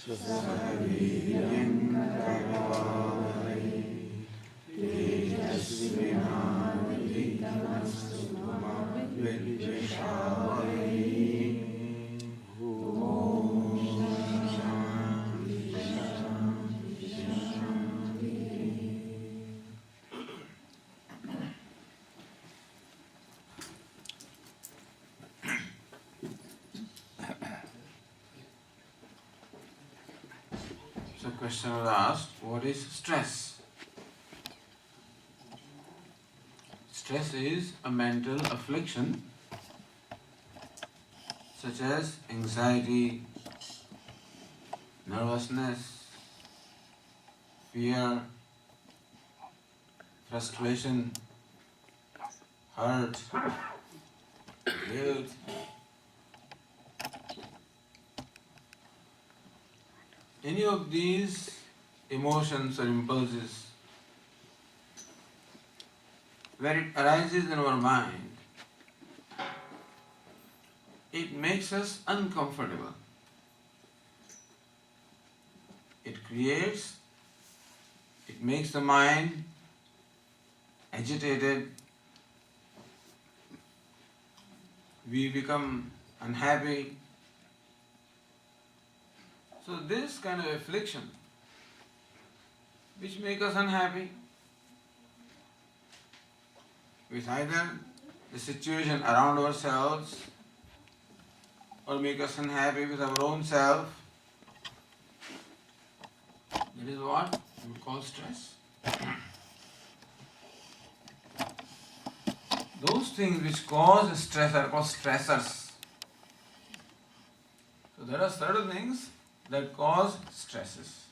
So question was asked, what is stress? Stress is a mental affliction such as anxiety, nervousness, fear, frustration, hurt, guilt. Any of these emotions or impulses, where it arises in our mind, it makes us uncomfortable. It makes the mind agitated. We become unhappy. So this kind of affliction, which make us unhappy, with either the situation around ourselves or make us unhappy with our own self, that is what we call stress. Those things which cause stress are called stressors. So there are certain things that cause stresses.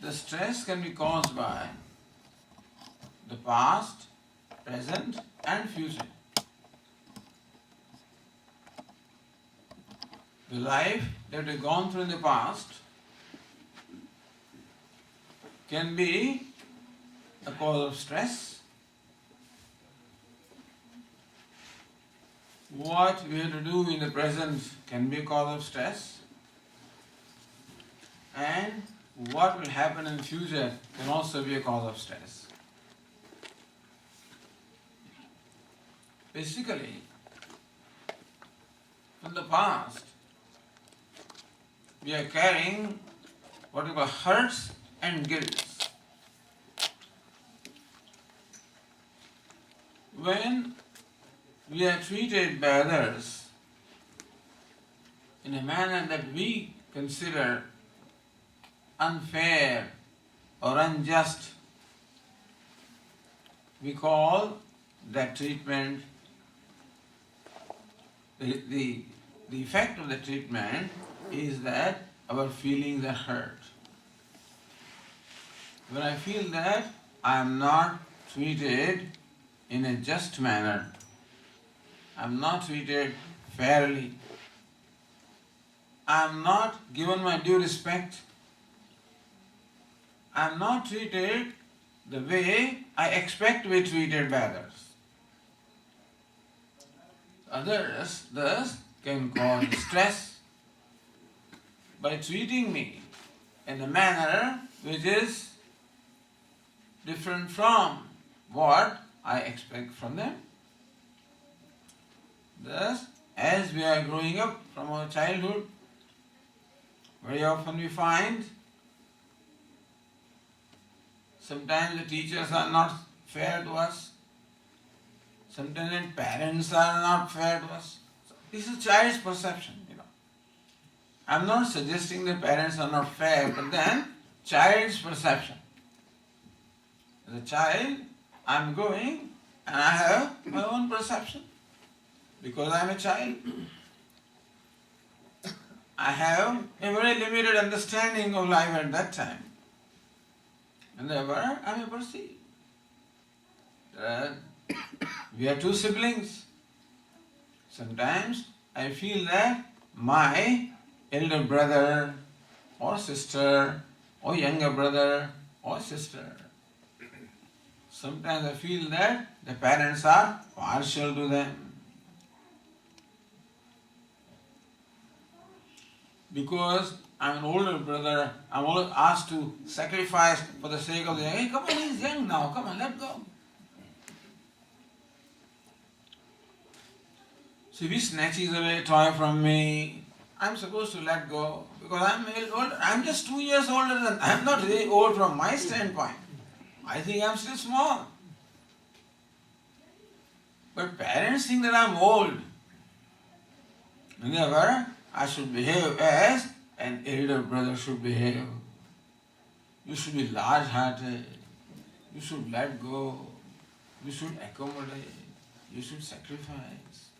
The stress can be caused by the past, present and future. The life that we've gone through in the past can be a cause of stress. What we have to do in the present can be a cause of stress, and what will happen in the future can also be a cause of stress. Basically, from the past, we are carrying what we call hurts and guilts. When we are treated by others in a manner that we consider unfair or unjust, we call that treatment, the effect of the treatment is that our feelings are hurt. When I feel that I am not treated in a just manner, I am not treated fairly, I am not given my due respect, I am not treated the way I expect to be treated by others. Others thus can cause stress by treating me in a manner which is different from what I expect from them. Thus, as we are growing up from our childhood, very often we find sometimes the teachers are not fair to us, sometimes the parents are not fair to us. So this is child's perception, I am not suggesting that parents are not fair, but then child's perception. As a child, I am going and I have my own perception. Because I am a child, I have a very limited understanding of life at that time. And therefore, I may perceive that we are two siblings. Sometimes I feel that my elder brother or sister or younger brother or sister, Sometimes I feel that the parents are partial to them. Because I'm an older brother, I'm always asked to sacrifice for the sake of the young. Hey, come on, he's young now, come on, let go. So if he snatches away a toy from me, I'm supposed to let go because I'm a little older. I'm just 2 years older than, I'm not really old from my standpoint. I think I'm still small. But parents think that I'm old. Whenever I should behave as an elder brother should behave. You should be large-hearted. You should let go. You should accommodate. You should sacrifice.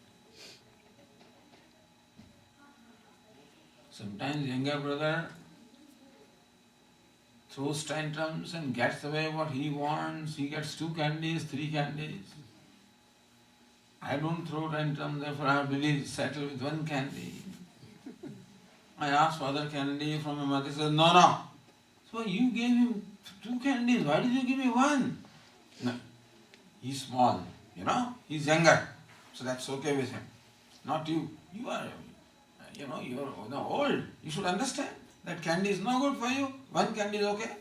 Sometimes younger brother throws tantrums and gets away what he wants. He gets 2 candies, 3 candies. I don't throw tantrums, therefore I really settle with 1 candy. I asked for other candy from my mother. He said, no. So you gave him 2 candies, why did you give me 1? No. He's small, he's younger. So that's okay with him. Not you. You are, you're old. You should understand that candy is no good for you. 1 candy is okay.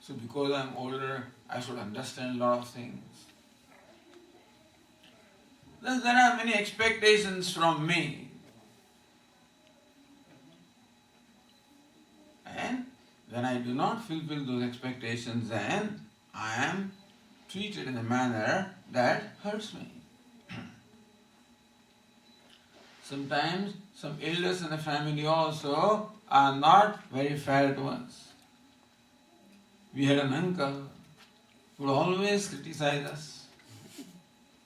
So because I'm older, I should understand a lot of things. Thus there are many expectations from me. And when I do not fulfill those expectations, then I am treated in a manner that hurts me. Sometimes some elders in the family also are not very fair to us. We had an uncle who would always criticize us,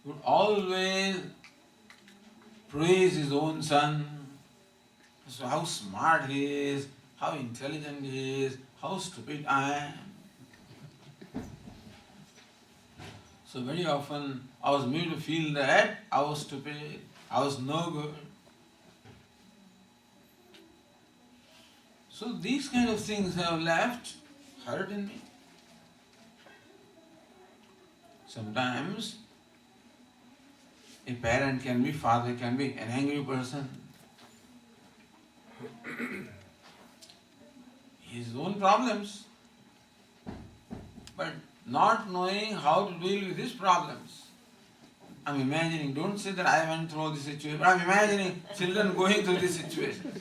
would always praise his own son, so how smart he is, how intelligent he is, how stupid I am. So very often I was made to feel that I was stupid, I was no good. So these kind of things have left hurt in me. Sometimes a parent can be, father can be an angry person. His own problems, but not knowing how to deal with his problems. I'm imagining, don't say that I went through this situation, but I'm imagining children going through this situation.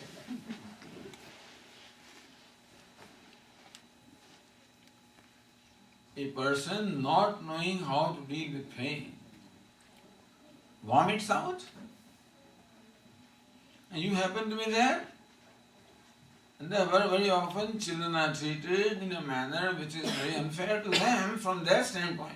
A person not knowing how to deal with pain vomits out, and you happen to be there. And therefore, very often children are treated in a manner which is very unfair to them from their standpoint.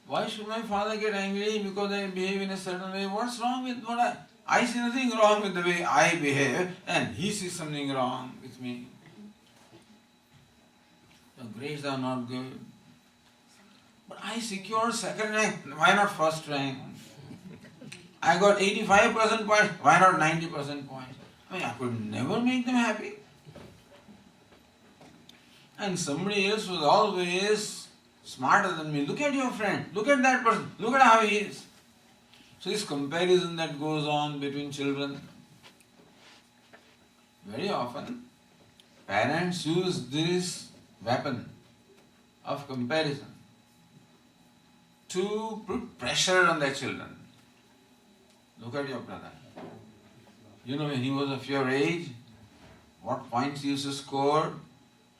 Why should my father get angry because I behave in a certain way? What's wrong with what I see nothing wrong with the way I behave, and he sees something wrong with me. The grades are not good. But I secured second rank, why not first rank? I got 85% points, why not 90% points? I could never make them happy. And somebody else was always smarter than me. Look at your friend, look at that person, look at how he is. So this comparison that goes on between children, very often parents use this weapon of comparison to put pressure on their children. Look at your brother. When he was of your age, what points he used to score,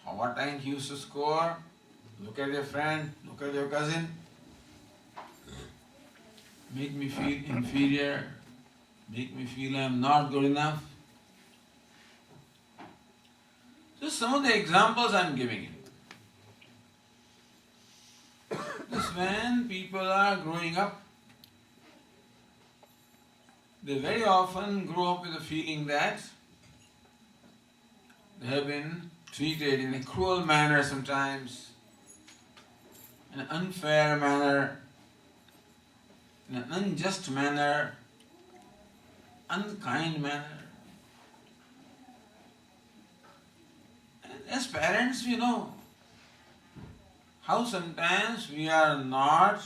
what rank he used to score. Look at your friend, look at your cousin. Make me feel inferior, make me feel I am not good enough. Just some of the examples I am giving you. This when people are growing up, they very often grow up with a feeling that they have been treated in a cruel manner sometimes, in an unfair manner, in an unjust manner, unkind manner. And As parents, we know how sometimes we are not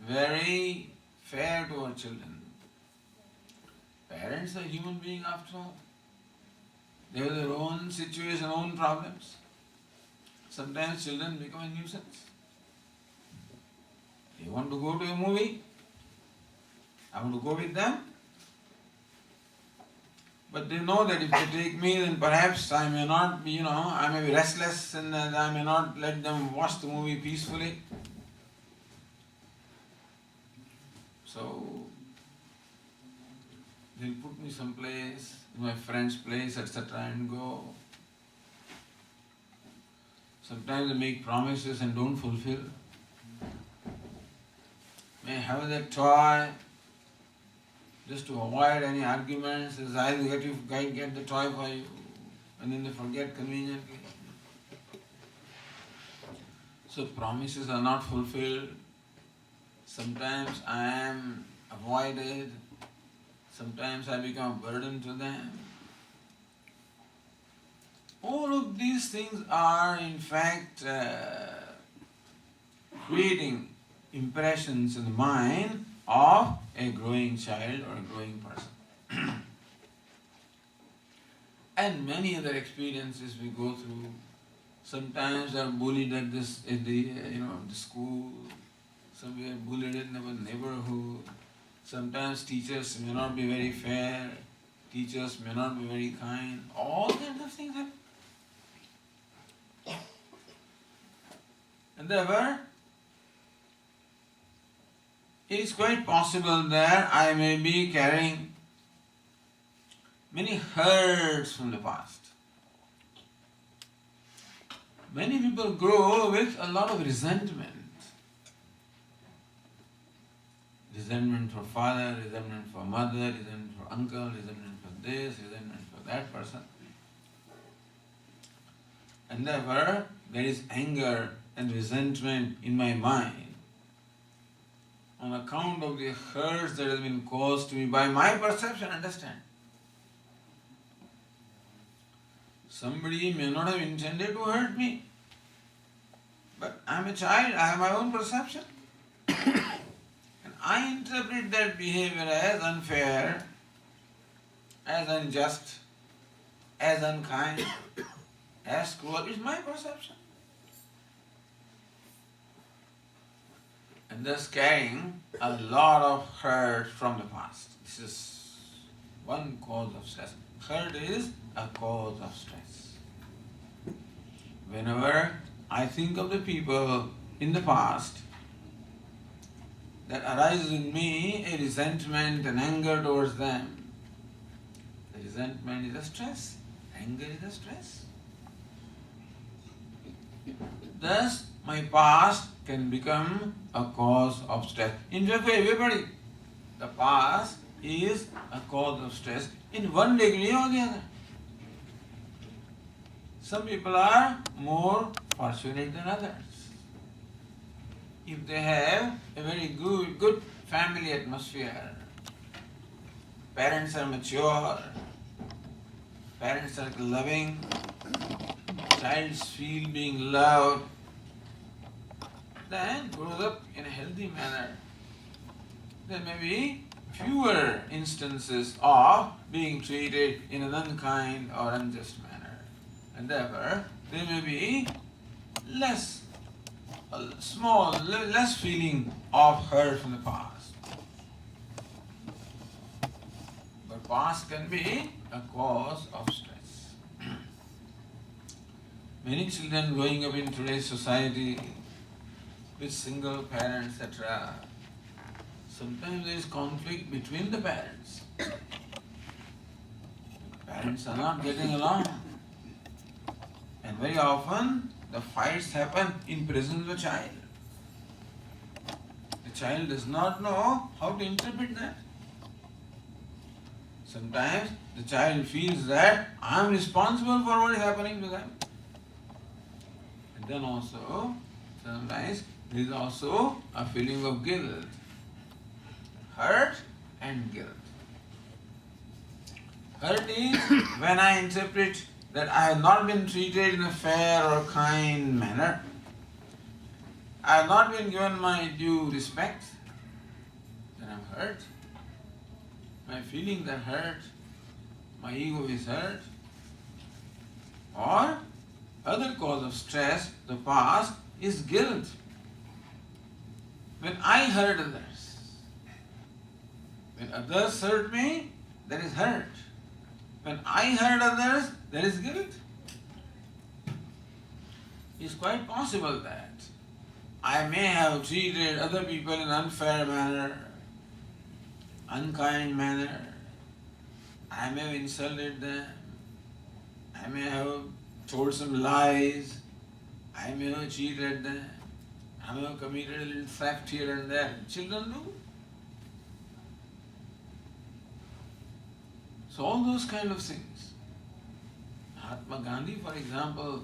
very fair to our children. Parents are human beings after all. They have their own situation, own problems. Sometimes children become a nuisance. They want to go to a movie, I want to go with them. But they know that if they take me, then perhaps I may not be, I may be restless and I may not let them watch the movie peacefully. So, they'll put me someplace, my friend's place, etc. and go. Sometimes they make promises and don't fulfill. May have that toy, just to avoid any arguments, says, I'll get the toy for you, and then they forget conveniently. So promises are not fulfilled. Sometimes I am avoided. Sometimes I become a burden to them. All of these things are in fact creating impressions in the mind of a growing child or a growing person. And many other experiences we go through. Sometimes we are bullied at the school. Some we are bullied in our neighborhood. Sometimes teachers may not be very fair. Teachers may not be very kind. All kinds of things happen. And therefore, it is quite possible that I may be carrying many hurts from the past. Many people grow with a lot of resentment. Resentment for father, resentment for mother, resentment for uncle, resentment for this, resentment for that person. And therefore, there is anger and resentment in my mind on account of the hurts that have been caused to me by my perception, understand. Somebody may not have intended to hurt me, but I am a child, I have my own perception. And I interpret that behavior as unfair, as unjust, as unkind, as cruel. It's my perception. And thus carrying a lot of hurt from the past. This is one cause of stress. Hurt is a cause of stress. Whenever I think of the people in the past, that arises in me a resentment and anger towards them. The resentment is a stress, anger is a stress. Thus, my past can become a cause of stress. In fact, for everybody, the past is a cause of stress in one degree or the other. Some people are more fortunate than others. If they have a very good family atmosphere, parents are mature, parents are loving, child feel being loved, then grows up in a healthy manner. There may be fewer instances of being treated in an unkind or unjust manner. And therefore, there may be less feeling of hurt from the past. But past can be a cause of stress. Many children growing up in today's society with single parents, etc., sometimes there is conflict between the parents. Parents are not getting along. And very often the fights happen in presence of the child. The child does not know how to interpret that. Sometimes the child feels that I am responsible for what is happening to them. And then also, sometimes there is also a feeling of guilt. Hurt and guilt. Hurt is when I interpret that I have not been treated in a fair or kind manner, I have not been given my due respect, then I'm hurt. My feelings are hurt, my ego is hurt. Or other cause of stress, the past, is guilt. When I hurt others, when others hurt me, there is hurt. When I hurt others, there is guilt. It's quite possible that I may have treated other people in an unfair manner, unkind manner. I may have insulted them. I may have told some lies. I may have cheated them. I may have committed a little theft here and there. Children do. So all those kind of things. Mahatma Gandhi, for example,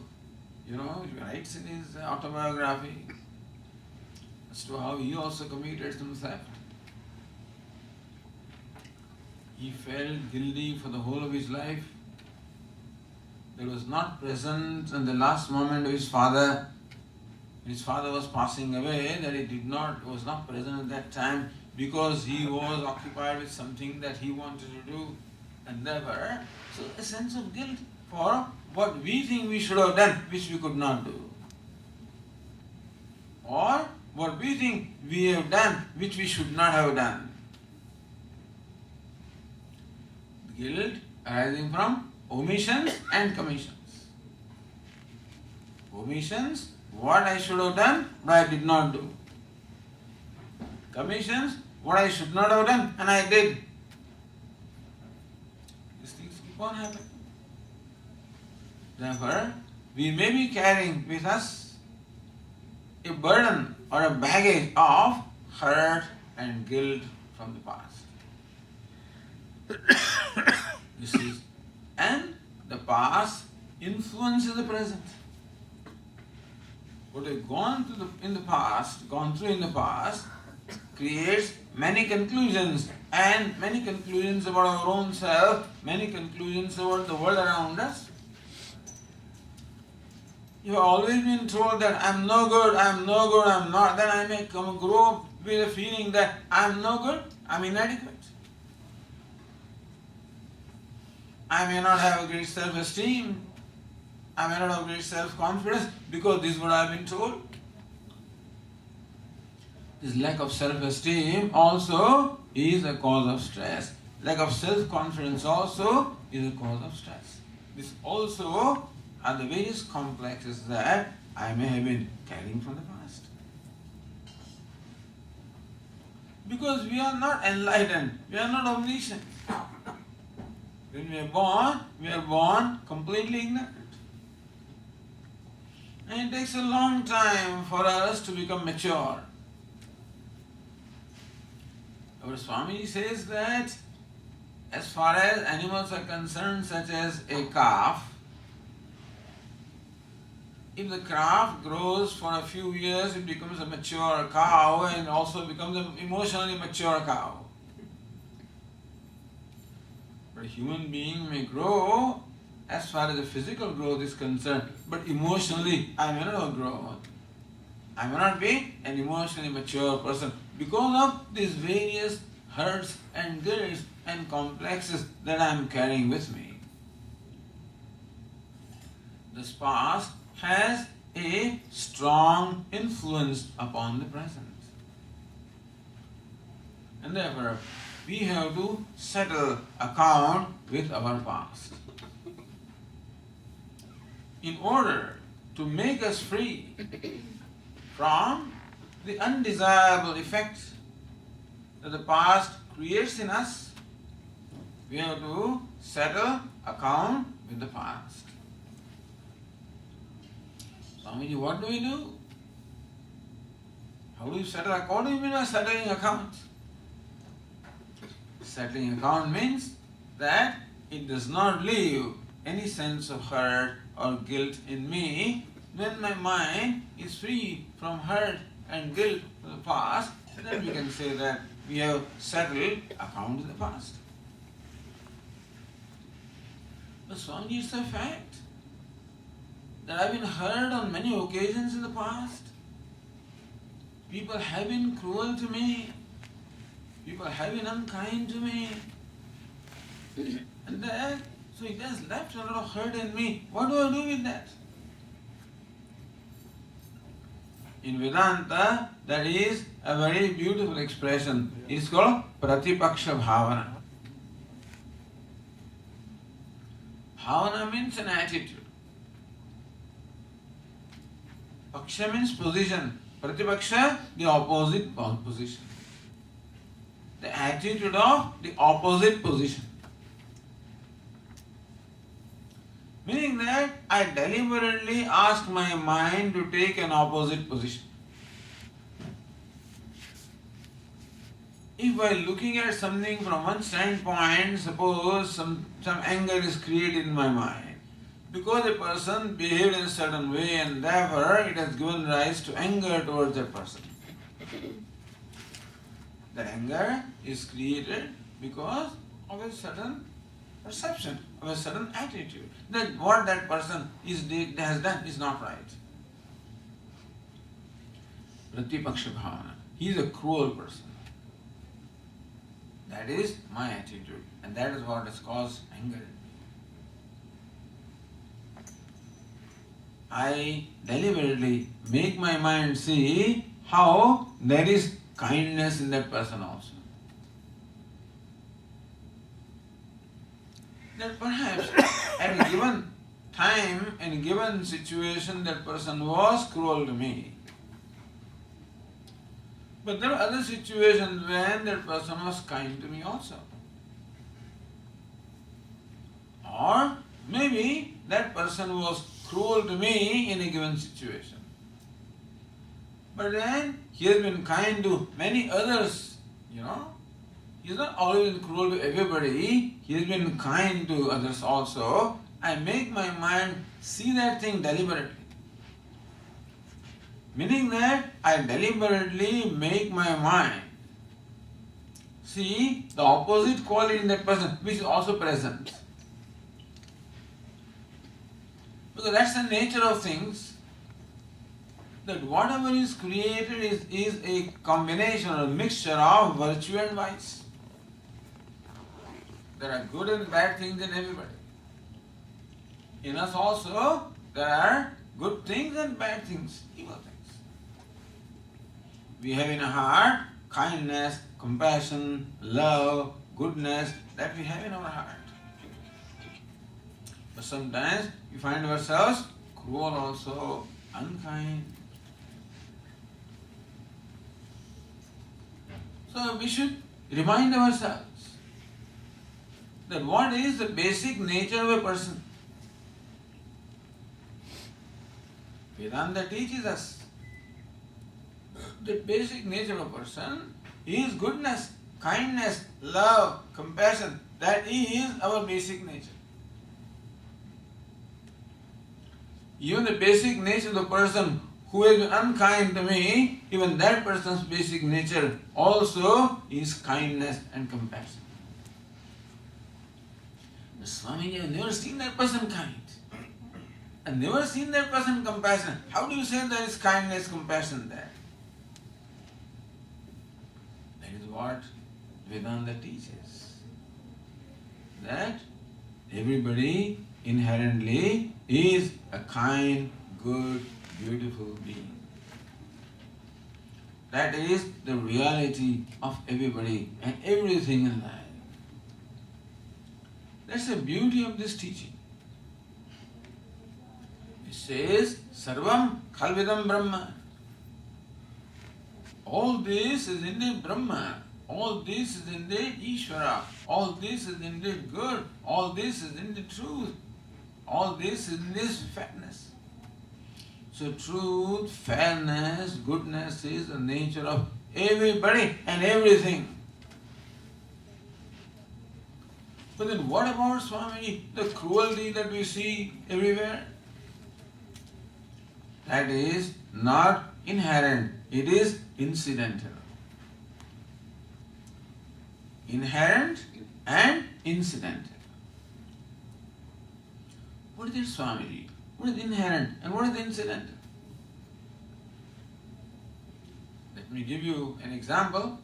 he writes in his autobiography as to how he also committed some theft. He felt guilty for the whole of his life. That was not present in the last moment of his father. His father was passing away, that he was not present at that time because he was occupied with something that he wanted to do and never. So a sense of guilt for what we think we should have done, which we could not do. Or what we think we have done, which we should not have done. Guilt arising from omissions and commissions. Omissions, what I should have done, but I did not do. Commissions, what I should not have done, and I did. These things keep on happening. Therefore, we may be carrying with us a burden or a baggage of hurt and guilt from the past. This is, and the past influences the present. What we've gone through in the past creates many conclusions, and many conclusions about our own self, many conclusions about the world around us. You have always been told that I'm no good, I'm not. Then I may grow up with a feeling that I'm no good, I'm inadequate. I may not have a great self-esteem. I may not have great self-confidence because this is what I have been told. This lack of self-esteem also is a cause of stress. Lack of self-confidence also is a cause of stress. This also are the various complexes that I may have been carrying from the past. Because we are not enlightened, we are not omniscient. When we are born completely ignorant. And it takes a long time for us to become mature. Our Swami says that as far as animals are concerned, such as a calf, if the calf grows for a few years, it becomes a mature cow and also becomes an emotionally mature cow. But a human being may grow as far as the physical growth is concerned, but emotionally I may not have grown. I may not be an emotionally mature person because of these various hurts and guilts and complexes that I am carrying with me. This past has a strong influence upon the present. And therefore, we have to settle account with our past. In order to make us free from the undesirable effects that the past creates in us, we have to settle account with the past. Swamiji, what do we do? How do you settle account? What do you mean by settling account? Settling account means that it does not leave any sense of hurt or guilt in me. When my mind is free from hurt and guilt from the past, then we can say that we have settled account with the past. But Swami, it's a fact that I've been heard on many occasions in the past. People have been cruel to me. People have been unkind to me. And that, so it has left a lot of hurt in me. What do I do with that? In Vedanta, that is a very beautiful expression. It's called Pratipaksha Bhavana. Bhavana means an attitude. Paksha means position. Pratipaksha, the opposite position. The attitude of the opposite position. Meaning that I deliberately ask my mind to take an opposite position. If by looking at something from one standpoint, suppose some anger is created in my mind, because a person behaved in a certain way and therefore it has given rise to anger towards that person. That anger is created because of a certain perception, of a certain attitude, that what that person has done is not right. Pratipaksha Bhavana. He is a cruel person. That is my attitude, and that is what has caused anger in me. I deliberately make my mind see how there is kindness in that person also. That perhaps at a given time, in a given situation, that person was cruel to me. But there are other situations when that person was kind to me also. Or maybe that person was cruel to me in a given situation. But then he has been kind to many others, He has not always been cruel to everybody. He has been kind to others also. I make my mind see that thing deliberately. Meaning that I deliberately make my mind see the opposite quality in that person which is also present. Because that's the nature of things, that whatever is created is a combination or a mixture of virtue and vice. There are good and bad things in everybody. In us also, there are good things and bad things, evil things. We have in our heart kindness, compassion, love, goodness, that we have in our heart. But sometimes we find ourselves cruel also, unkind. So we should remind ourselves that what is the basic nature of a person. Vedanta teaches us the basic nature of a person is goodness, kindness, love, compassion. That is our basic nature. Even the basic nature of the person who has been unkind to me, even that person's basic nature also is kindness and compassion. But Swami, I have never seen that person kind. I have never seen that person compassionate. How do you say there is kindness, compassion there? That is what Vedanta teaches. That everybody inherently is a kind, good, beautiful being. That is the reality of everybody and everything in life. That's the beauty of this teaching. It says, Sarvam Khalvidam Brahma. All this is indeed Brahma. All this is indeed Ishvara. All this is indeed good. All this is indeed truth. All this is indeed fairness. So truth, fairness, goodness is the nature of everybody and everything. But then what about, Swami, the cruelty that we see everywhere? That is not inherent, it is incidental. Inherent and incidental. What is it, Swamiji? What is inherent and what is incidental? Let me give you an example.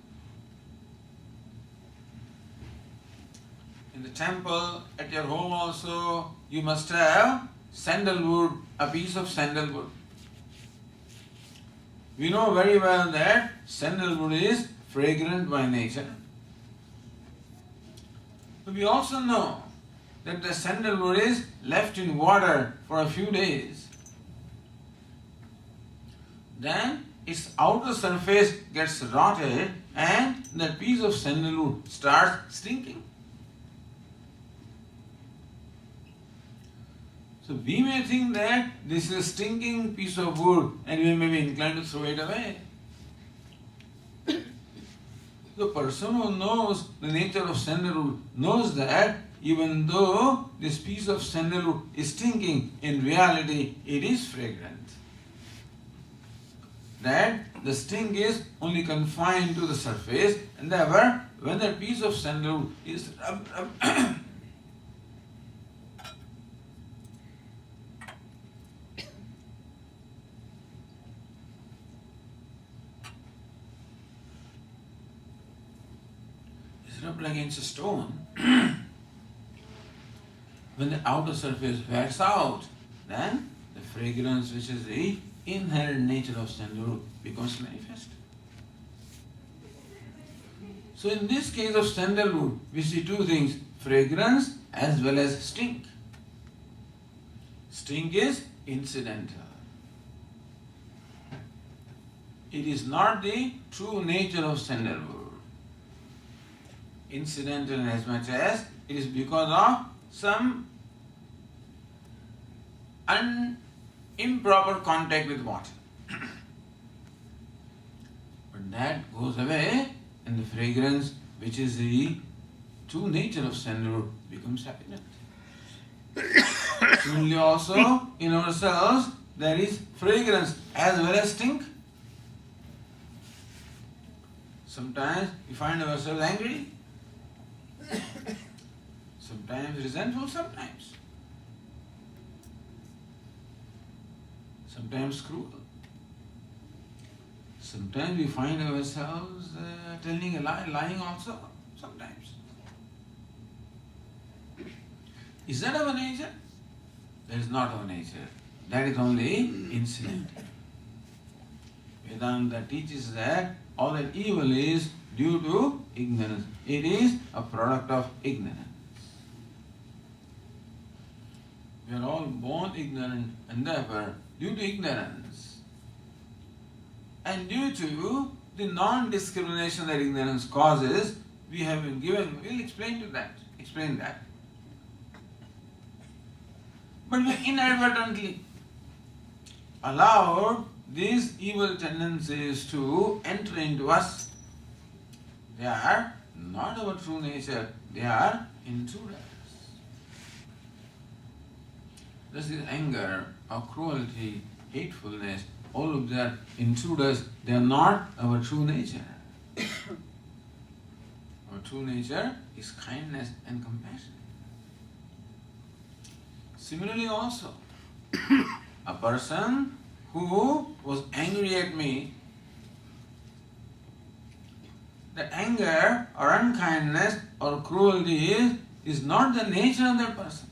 In the temple, at your home also, you must have sandalwood, a piece of sandalwood. We know very well that sandalwood is fragrant by nature. But we also know that the sandalwood is left in water for a few days. Then its outer surface gets rotted and that piece of sandalwood starts stinking. So we may think that this is a stinking piece of wood and we may be inclined to throw it away. The person who knows the nature of sandalwood knows that even though this piece of sandalwood is stinking, in reality it is fragrant. That the stink is only confined to the surface, and therefore when that piece of sandalwood is rubbed against a stone, when the outer surface wears out, then the fragrance, which is the inherent nature of sandalwood, becomes manifest. So in this case of sandalwood, we see two things, fragrance as well as stink. Stink is incidental. It is not the true nature of sandalwood. Incidental in as much as it is because of some improper contact with water. But that goes away and the fragrance, which is the true nature of sandalwood, becomes apparent. Similarly also, in ourselves, there is fragrance as well as stink. Sometimes we find ourselves angry, sometimes resentful, sometimes cruel. Sometimes we find ourselves telling a lie, lying also, sometimes. Is that our nature? That is not our nature. That is only incidental. Vedanta teaches that all that evil is due to ignorance. It is a product of ignorance. We are all born ignorant, and therefore, due to ignorance and due to the non-discrimination that ignorance causes, we have been given, we'll explain that. But we inadvertently allowed these evil tendencies to enter into us. They are not our true nature, they are intruders. This is anger or cruelty, hatefulness, all of that intruders, they are not our true nature. Our true nature is kindness and compassion. Similarly also, a person who was angry at me, the anger or unkindness or cruelty is not the nature of that person.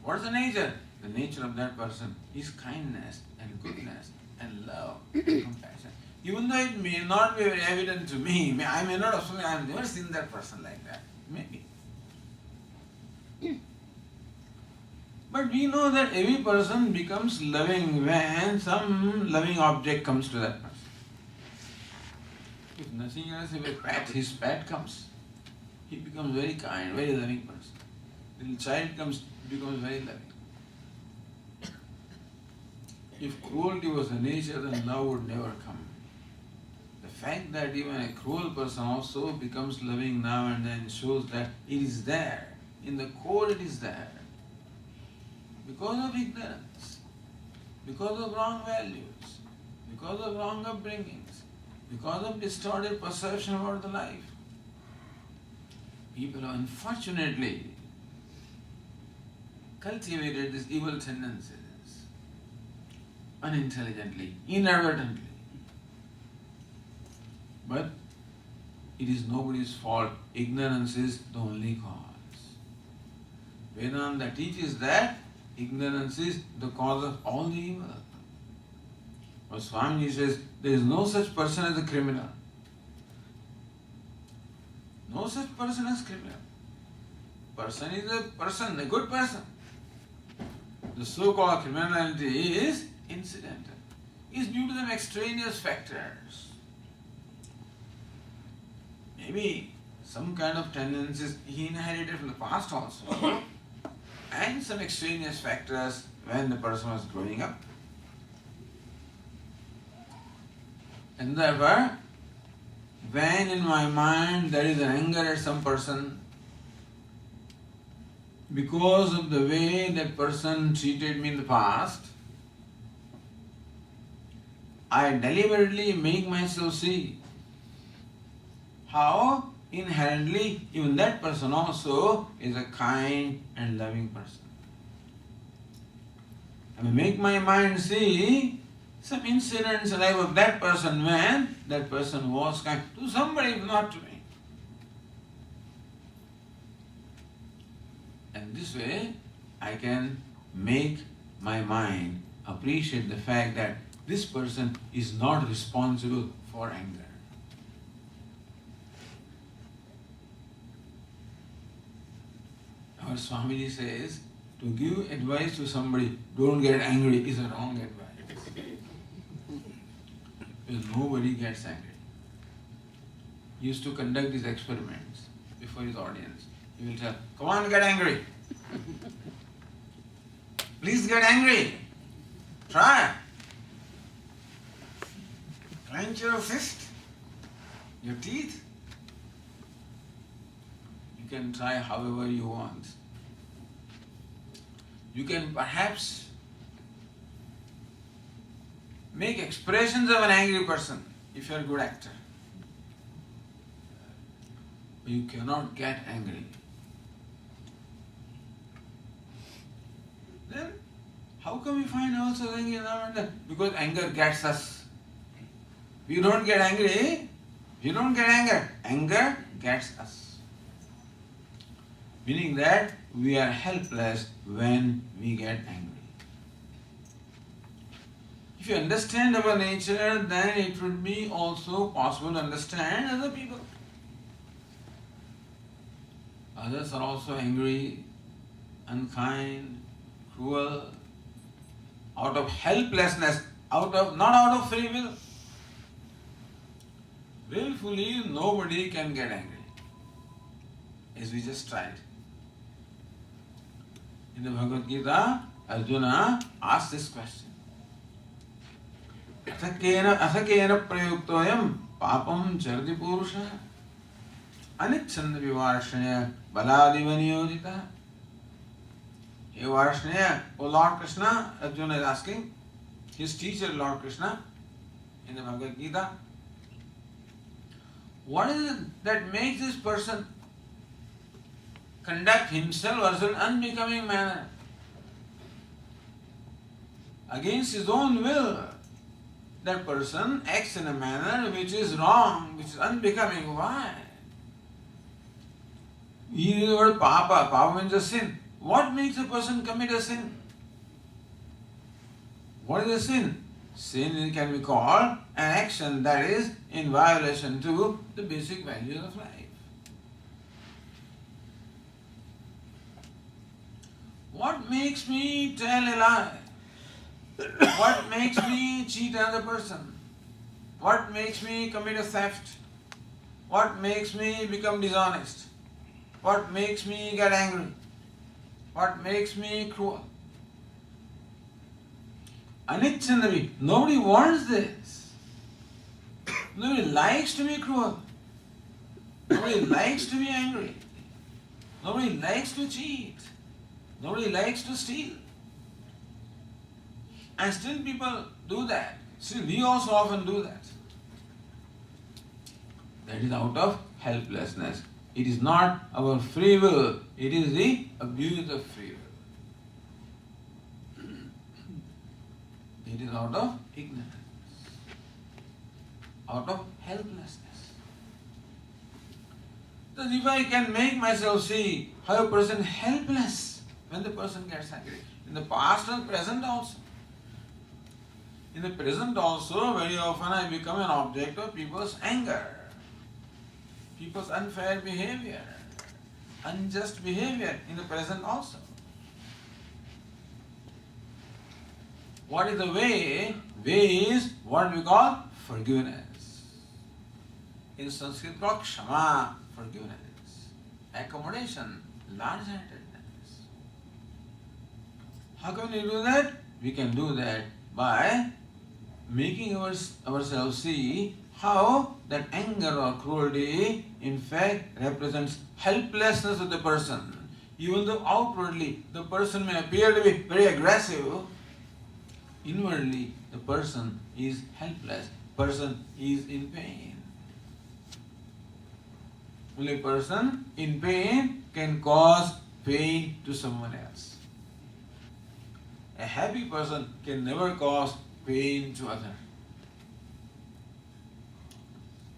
What is the nature? The nature of that person is kindness and goodness and love and compassion. Even though it may not be very evident to me, I may not have, I have never seen that person like that. Maybe. But we know that every person becomes loving when some loving object comes to that person. If nothing else, if his pet comes, he becomes very kind, very loving person. Little child comes, he becomes very loving. If cruelty was the nature, then love would never come. The fact that even a cruel person also becomes loving now and then shows that it is there. In the core it is there. Because of ignorance, because of wrong values, because of wrong upbringings, because of distorted perception about the life. People have unfortunately cultivated these evil tendencies unintelligently, inadvertently. But it is nobody's fault. Ignorance is the only cause. Vedanta teaches that ignorance is the cause of all the evil. But Swamiji says there is no such person as a criminal. No such person as criminal. Person is a person, a good person. The so-called criminality is incidental. Is due to some extraneous factors. Maybe some kind of tendencies he inherited from the past also, and some extraneous factors when the person was growing up. And therefore, when in my mind there is an anger at some person, because of the way that person treated me in the past, I deliberately make myself see how inherently even that person also is a kind and loving person. I make my mind see some incidents in the life of that person when that person was kind to somebody, not to me. And this way I can make my mind appreciate the fact that this person is not responsible for anger. Our Swamiji says, to give advice to somebody, don't get angry, is a wrong advice. Because nobody gets angry. He used to conduct these experiments before his audience. He will tell, come on, get angry. Please get angry. Try. Clench your fist, your teeth. You can try however you want. You can perhaps make expressions of an angry person if you are a good actor. But you cannot get angry. Then, how come we find ourselves angry now and then? Because anger gets us. We don't get angry, we don't get anger. Anger gets us. Meaning that we are helpless when we get angry. If you understand our nature, then it would be also possible to understand other people. Others are also angry, unkind, cruel, out of helplessness, not out of free will. Willfully, nobody can get angry, as we just tried. In the Bhagavad Gita, Arjuna asked this question. Athakena prayuktoyam papam chardi purusha anichanda vivarshanya baladiva niyojita. Hey Varshanya, O Lord Krishna, Arjuna is asking his teacher Lord Krishna in the Bhagavad Gita, what is it that makes this person conduct himself as an unbecoming manner? Against his own will, that person acts in a manner which is wrong, which is unbecoming. Why? You use the word papa. Papa means a sin. What makes a person commit a sin? What is a sin? Sin can be called an action that is in violation to the basic values of life. What makes me tell a lie? What makes me cheat another person? What makes me commit a theft? What makes me become dishonest? What makes me get angry? What makes me cruel? Anichandavi. Nobody wants this. Nobody likes to be cruel. Nobody likes to be angry. Nobody likes to cheat. Nobody likes to steal. And still people do that. Still we also often do that. That is out of helplessness. It is not our free will. It is the abuse of free will. It is out of ignorance, out of helplessness. So if I can make myself see how a person is helpless when the person gets angry, in the past and present also. In the present also, very often I become an object of people's anger, people's unfair behavior, unjust behavior in the present also. What is the way? Way is what we call forgiveness. In Sanskrit called Kshama, forgiveness, accommodation, large-handedness. How can we do that? We can do that by making ourselves see how that anger or cruelty in fact represents helplessness of the person. Even though outwardly the person may appear to be very aggressive, inwardly the person is helpless, person is in pain. Only a person in pain can cause pain to someone else. A happy person can never cause pain to others.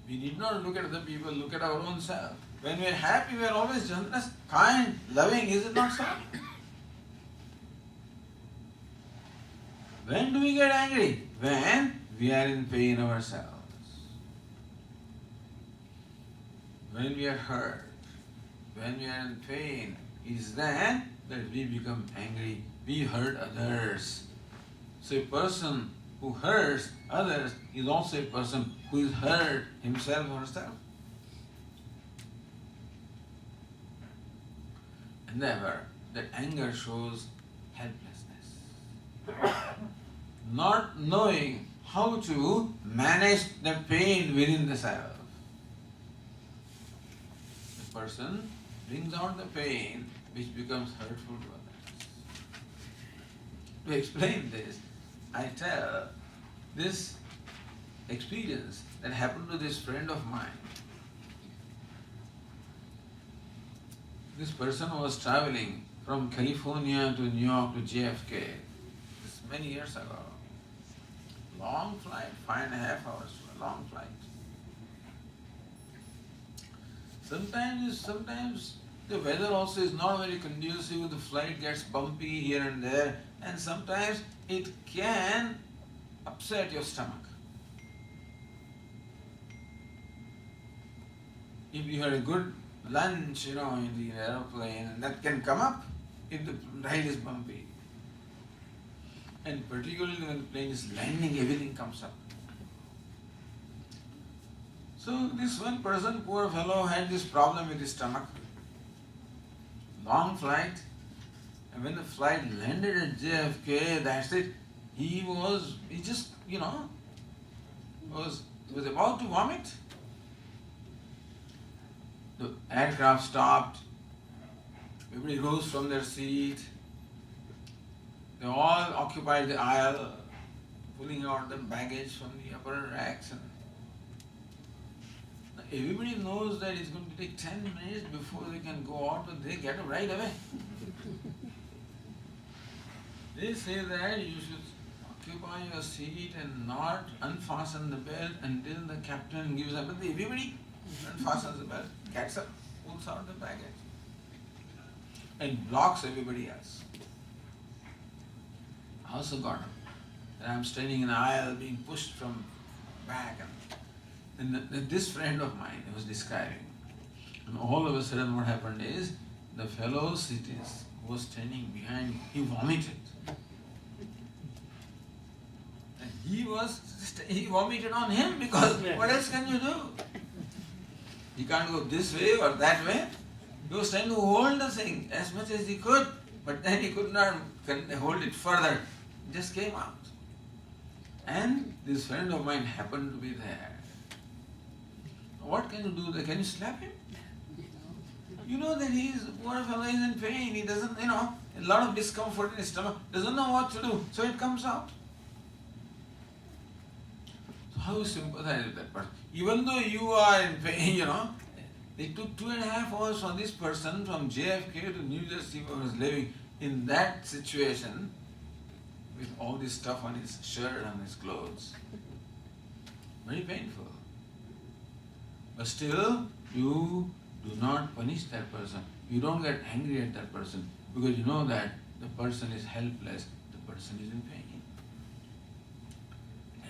We need not look at other people, look at our own self. When we are happy, we are always generous, kind, loving, is it not so? When do we get angry? When we are in pain ourselves. When we are hurt, when we are in pain, is then that we become angry. We hurt others. So a person who hurts others is also a person who is hurt himself or herself. And therefore, that anger shows helplessness. Not knowing how to manage the pain within the self. The person brings out the pain which becomes hurtful to others. To explain this, I tell this experience that happened to this friend of mine. This person was traveling from California to New York to JFK. This many years ago. Long flight, 5.5 hours, long flight. Sometimes the weather also is not very conducive, the flight gets bumpy here and there, and sometimes it can upset your stomach. If you had a good lunch, in the aeroplane, and that can come up if the ride is bumpy. And particularly when the plane is landing, everything comes up. So this one person, poor fellow, had this problem with his stomach. Long flight, and when the flight landed at JFK, that's it. He was about to vomit. The aircraft stopped. Everybody rose from their seat. They all occupied the aisle, pulling out the baggage from the upper racks. And everybody knows that it's going to take 10 minutes before they can go out, but they get up right away. They say that you should occupy your seat and not unfasten the belt until the captain gives up. But everybody unfastens the belt, gets up, pulls out the baggage, and blocks everybody else. I also got up. And I'm standing in the aisle being pushed from back. And this friend of mine was describing. And all of a sudden what happened is, the fellow who was standing behind, he vomited. And he vomited on him because what else can you do? He can't go this way or that way. He was trying to hold the thing as much as he could, but then he could not hold it further. It just came out. And this friend of mine happened to be there. What can you do there? Can you slap him? You know that poor fellow is in pain. He doesn't, a lot of discomfort in his stomach. Doesn't know what to do. So it comes out. So how you sympathize with that person? Even though you are in pain, it took 2.5 hours for this person from JFK to New Jersey who was living in that situation. with all this stuff on his shirt and his clothes. Very painful. But still, you do not punish that person. You don't get angry at that person because you know that the person is helpless, the person is in pain.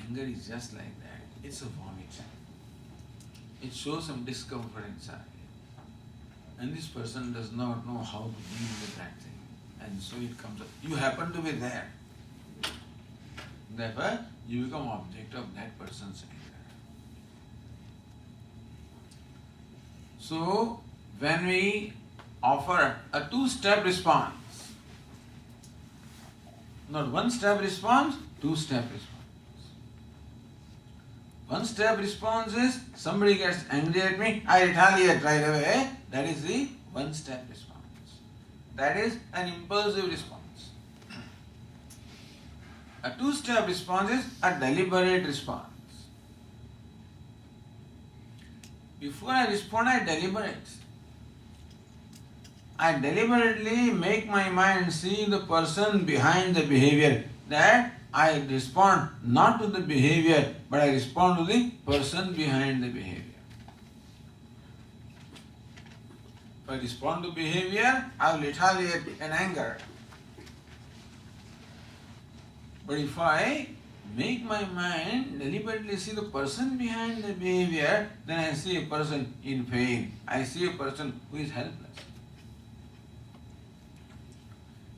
Anger is just like that. It's a vomit. It shows some discomfort inside. And this person does not know how to deal with that thing. And so it comes up. You happen to be there. Therefore, you become object of that person's anger. So, when we offer a two-step response, not one-step response, two-step response. One-step response is, somebody gets angry at me, I retaliate right away. That is the one-step response. That is an impulsive response. A two-step response is a deliberate response. Before I respond, I deliberate. I deliberately make my mind see the person behind the behavior. That I respond not to the behavior, but I respond to the person behind the behavior. If I respond to behavior, I will retaliate in anger. But if I make my mind deliberately see the person behind the behavior, then I see a person in pain. I see a person who is helpless.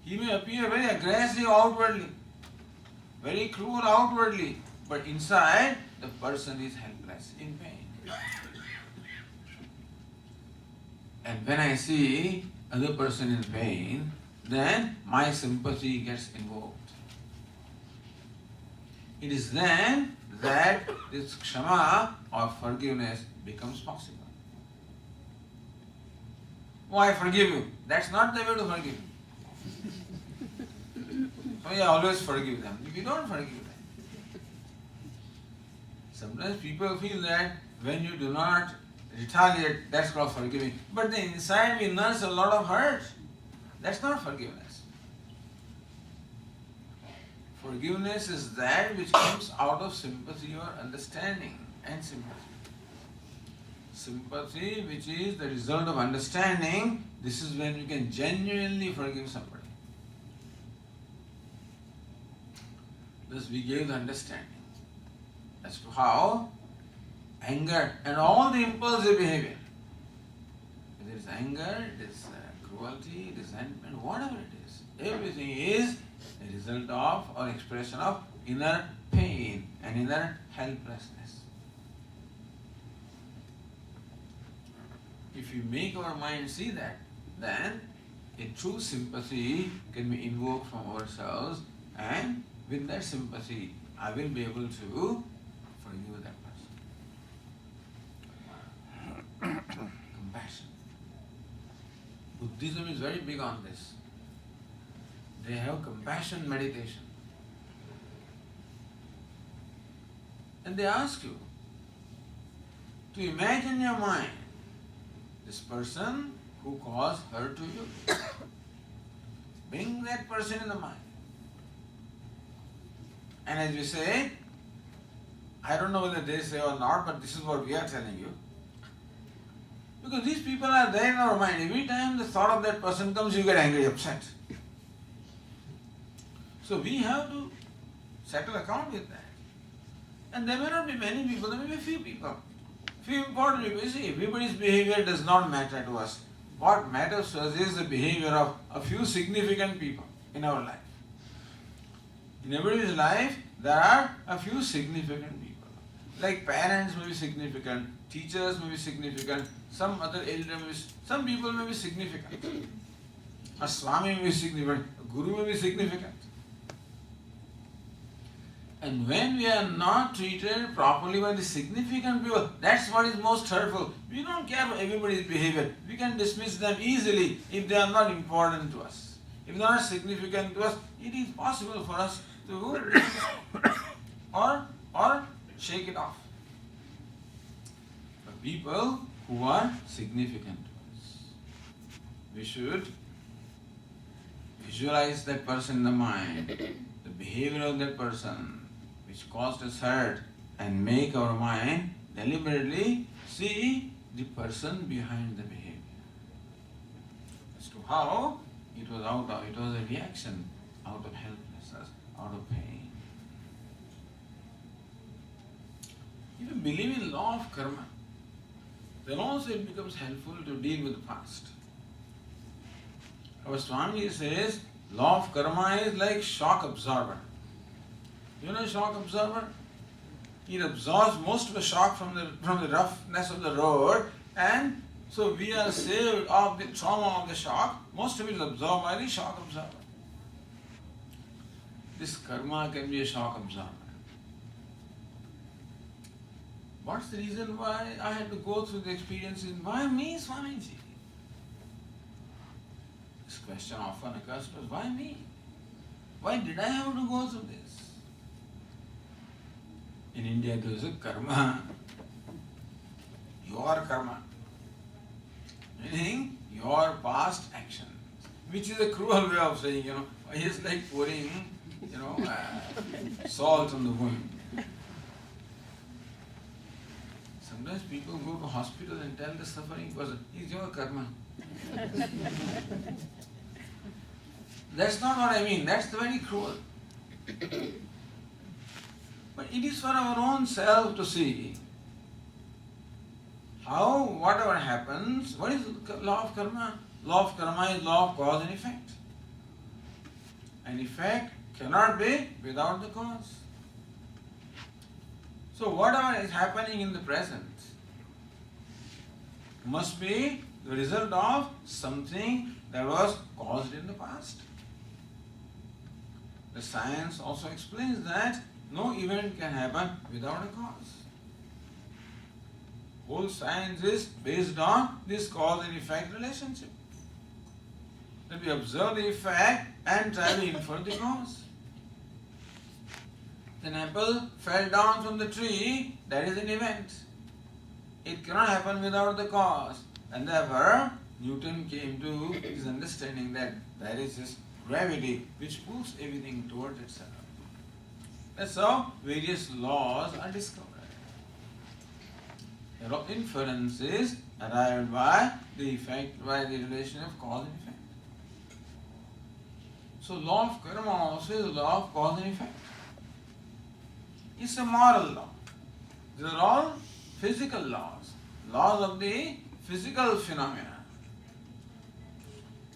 He may appear very aggressive outwardly, very cruel outwardly, but inside the person is helpless, in pain. And when I see other person in pain, then my sympathy gets invoked. It is then that this kshama or forgiveness becomes possible. Oh, I forgive you. That's not the way to forgive. So you always forgive them. If you don't forgive them. Sometimes people feel that when you do not retaliate, that's called forgiving. But then inside we nurse a lot of hurt. That's not forgiveness. Forgiveness is that which comes out of sympathy or understanding and sympathy. Sympathy, which is the result of understanding, this is when you can genuinely forgive somebody. Thus we gave the understanding as to how anger and all the impulsive behavior, whether it is anger, it is cruelty, resentment, whatever it is, everything is a result of or expression of inner pain and inner helplessness. If you make our mind see that, then a true sympathy can be invoked from ourselves, and with that sympathy, I will be able to forgive that person. Compassion. Buddhism is very big on this. They have compassion meditation. And they ask you to imagine in your mind this person who caused hurt to you. Bring that person in the mind. And as we say, I don't know whether they say or not, but this is what we are telling you. Because these people are there in our mind. Every time the thought of that person comes, you get angry, upset. So we have to settle account with that. And there may not be many people, there may be a few people. Few important people. You see, everybody's behavior does not matter to us. What matters to us is the behavior of a few significant people in our life. In everybody's life, there are a few significant people. Like parents may be significant, teachers may be significant, some other elder may be, some people may be significant. A Swami may be significant, a Guru may be significant. And when we are not treated properly by the significant people, that's what is most hurtful. We don't care for everybody's behavior. We can dismiss them easily if they are not important to us. If they are not significant to us, it is possible for us to or shake it off. But people who are significant to us, we should visualize that person in the mind, the behavior of that person which caused us hurt and make our mind deliberately see the person behind the behavior. As to how it was a reaction out of helplessness, out of pain. If you believe in law of karma, then also it becomes helpful to deal with the past. Our Swami says, law of karma is like shock absorber. You know shock absorber? It absorbs most of the shock from the roughness of the road, and so we are saved of the trauma of the shock. Most of it is absorbed by the shock absorber. This karma can be a shock absorber. What's the reason why I had to go through the experiences? Why me, Swamiji? This question often occurs to us, why me? Why did I have to go through this? In India there is a karma, your karma, meaning your past actions, which is a cruel way of saying, it's like pouring, salt on the wound. Sometimes people go to hospital and tell the suffering person, it's your karma. That's not what I mean, that's very cruel. But it is for our own self to see how whatever happens, what is the law of karma? Law of karma is law of cause and effect. An effect cannot be without the cause. So whatever is happening in the present must be the result of something that was caused in the past. The science also explains that no event can happen without a cause. Whole science is based on this cause and effect relationship. That we observe the effect and try to infer the cause. An apple fell down from the tree, that is an event. It cannot happen without the cause. And therefore, Newton came to his understanding that there is this gravity which pulls everything towards itself. That's how various laws are discovered. The inference is arrived by the effect, by the relation of cause and effect. So law of karma also is a law of cause and effect. It's a moral law. These are all physical laws, laws of the physical phenomena.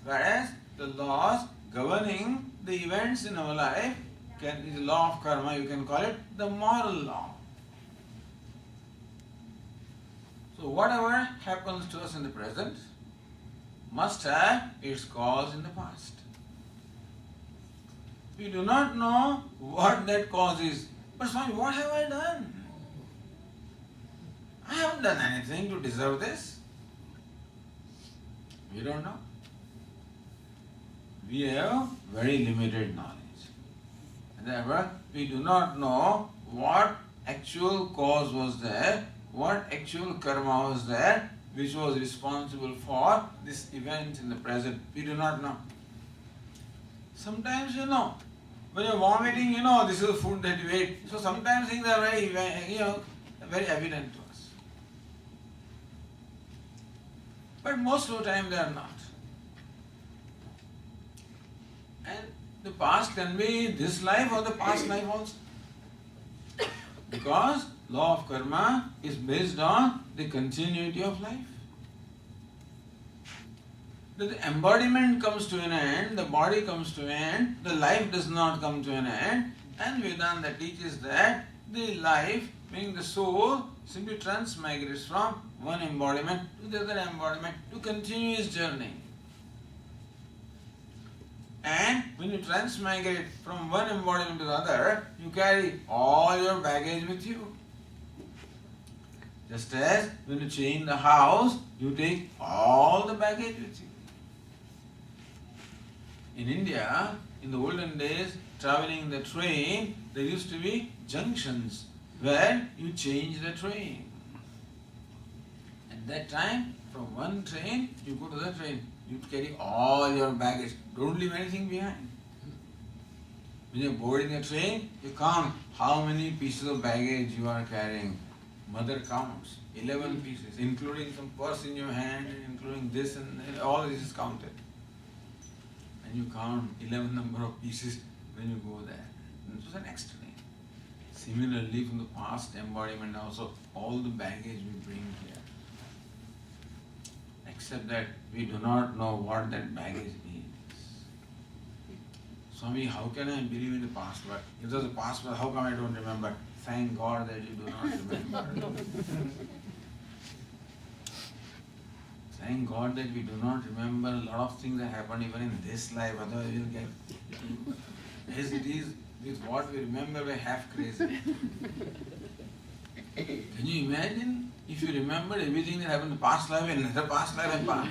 Whereas the laws governing the events in our life is the law of karma, you can call it the moral law. So whatever happens to us in the present must have its cause in the past. We do not know what that cause is. But Swami, what have I done? I haven't done anything to deserve this. We don't know. We have very limited knowledge. And therefore, we do not know what actual cause was there, what actual karma was there, which was responsible for this event in the present. We do not know. Sometimes you know. When you're vomiting, you know this is the food that you ate. So sometimes things are very, very evident to us. But most of the time they are not. And the past can be this life or the past life also. Because law of karma is based on the continuity of life. The embodiment comes to an end, the body comes to an end, the life does not come to an end, and Vedanta teaches that the life, being the soul, simply transmigrates from one embodiment to the other embodiment to continue its journey. And when you transmigrate from one embodiment to the other, you carry all your baggage with you. Just as when you change the house, you take all the baggage with you. In India, in the olden days, traveling the train, there used to be junctions where you change the train. At that time, from one train, you go to the train. You carry all your baggage. Don't leave anything behind. When you're boarding a train, you count how many pieces of baggage you are carrying. Mother counts 11 pieces, including some purse in your hand, including this and all this is counted. And you count 11 number of pieces when you go there. And to the next train. Similarly, from the past embodiment also, all the baggage we bring here. Except that we do not know what that baggage is. Swami, how can I believe in the past world? If there's a past world, how come I don't remember? Thank God that you do not remember. Thank God that we do not remember a lot of things that happened even in this life, otherwise we'll get... As it is, with what we remember, we're half crazy. Can you imagine if you remembered everything that happened in the past life and another past life and past?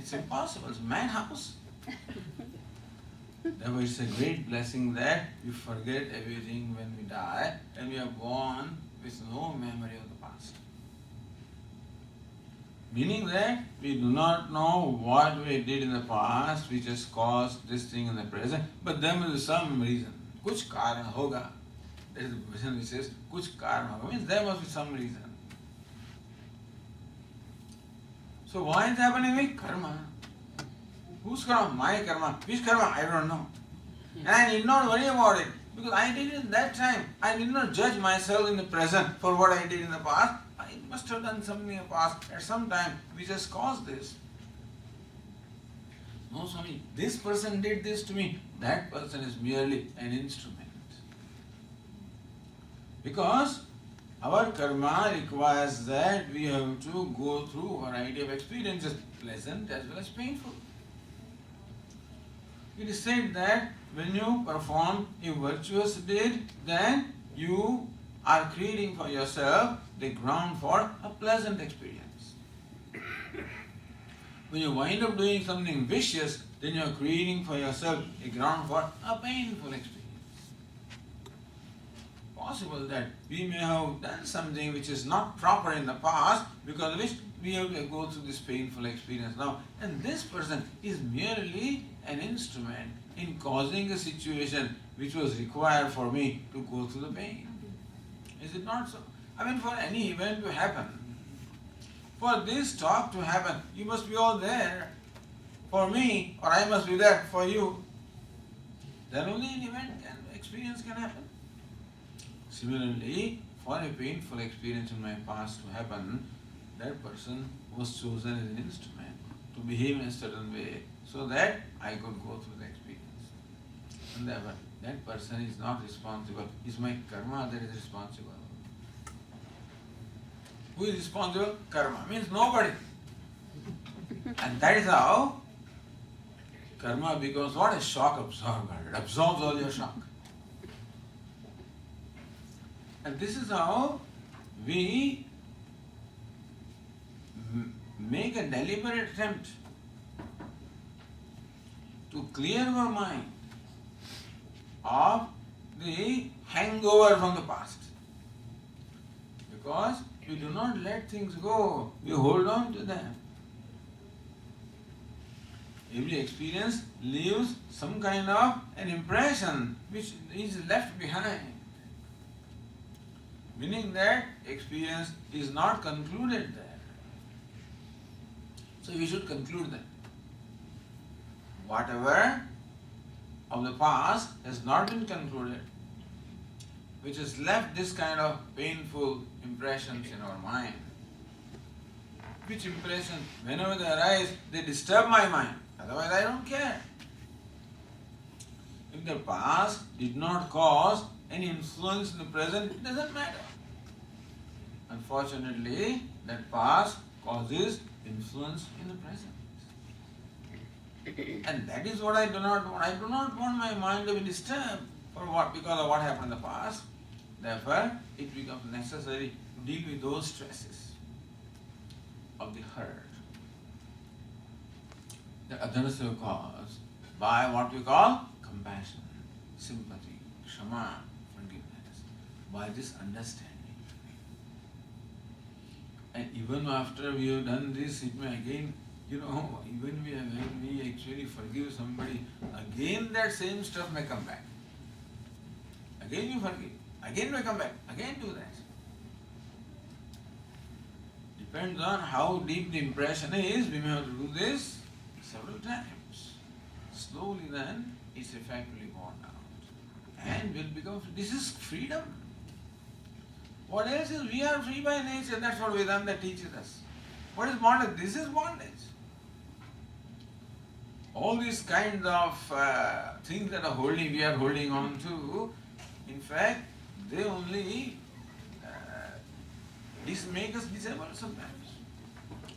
It's impossible. It's a madhouse. Therefore, it's a great blessing that we forget everything when we die and we are born with no memory of the past. Meaning that we do not know what we did in the past which has caused this thing in the present, but there must be some reason. Kuch karana hoga. That is the version which says, kuch karana hoga. Means there must be some reason. So why is happening with karma? Whose karma? My karma. Which karma? I don't know. And I need not worry about it. Because I did it that time. I did not judge myself in the present for what I did in the past. I must have done something in the past at some time which has caused this. No, Swami, this person did this to me. That person is merely an instrument. Because our karma requires that we have to go through a variety of experiences, pleasant as well as painful. It is said that when you perform a virtuous deed, then you are creating for yourself the ground for a pleasant experience. When you wind up doing something vicious, then you are creating for yourself a ground for a painful experience. Possible that we may have done something which is not proper in the past, because of which we have to go through this painful experience now. And this person is merely an instrument in causing a situation which was required for me to go through the pain. Is it not so? I mean, for any event to happen, for this talk to happen, you must be all there for me, or I must be there for you. Then only an experience can happen. Similarly, for a painful experience in my past to happen, that person was chosen as an instrument to behave in a certain way so that I could go through the experience. And therefore, that person is not responsible. It's my karma that is responsible. Who is responsible? Karma. Means nobody. And that is how karma becomes what? A shock absorber. It absorbs all your shock. And this is how we make a deliberate attempt to clear our mind of the hangover from the past. Because we do not let things go, we hold on to them. Every experience leaves some kind of an impression which is left behind. Meaning that experience is not concluded there. So we should conclude that whatever of the past has not been concluded, which has left this kind of painful impressions in our mind. Which impressions, whenever they arise, they disturb my mind. Otherwise I don't care. If the past did not cause any influence in the present, it doesn't matter. Unfortunately, that past causes influence in the present. And that is what I do not want. I do not want my mind to be disturbed because of what happened in the past. Therefore, it becomes necessary to deal with those stresses of the hurt that others have caused by what we call compassion, sympathy, kshama, forgiveness, by this understanding. And even after we have done this, it may again Even when we actually forgive somebody, again that same stuff may come back. Again you forgive, again may come back, again do that. Depends on how deep the impression is, we may have to do this several times. Slowly then, its effect will be worn out. And will become, this is freedom. What else is, we are free by nature, that's what Vedanta teaches us. What is bondage? This is bondage. All these kinds of things that we are holding on to, in fact, they only make us disabled sometimes.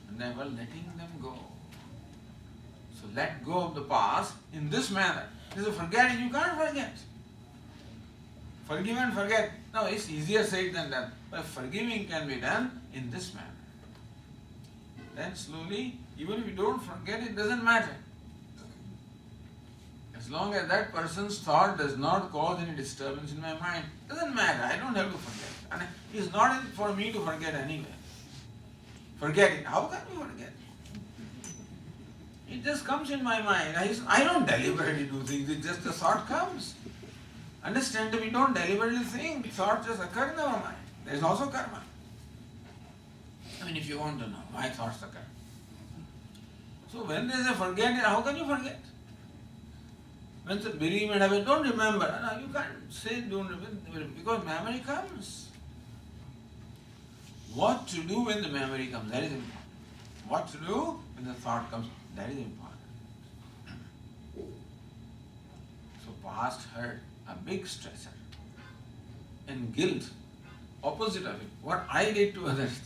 And never letting them go. So let go of the past in this manner. This is forgetting, you can't forget. Forgive and forget. Now it's easier said than done. But forgiving can be done in this manner. Then slowly, even if you don't forget, it doesn't matter. As long as that person's thought does not cause any disturbance in my mind, doesn't matter, I don't have to forget. And it's not for me to forget anyway. Forget it. How can you forget? It just comes in my mind. I don't deliberately do things, it just the thought comes. Understand that we don't deliberately think, thoughts just occur in our mind. There is also karma. If you want to know why thoughts occur. So when there is a forget, how can you forget? When the bereavement happens, don't remember. No, you can't say don't remember because memory comes. What to do when the memory comes, that is important. What to do when the thought comes, that is important. So past hurt, a big stressor. And guilt, opposite of it, what I did to others.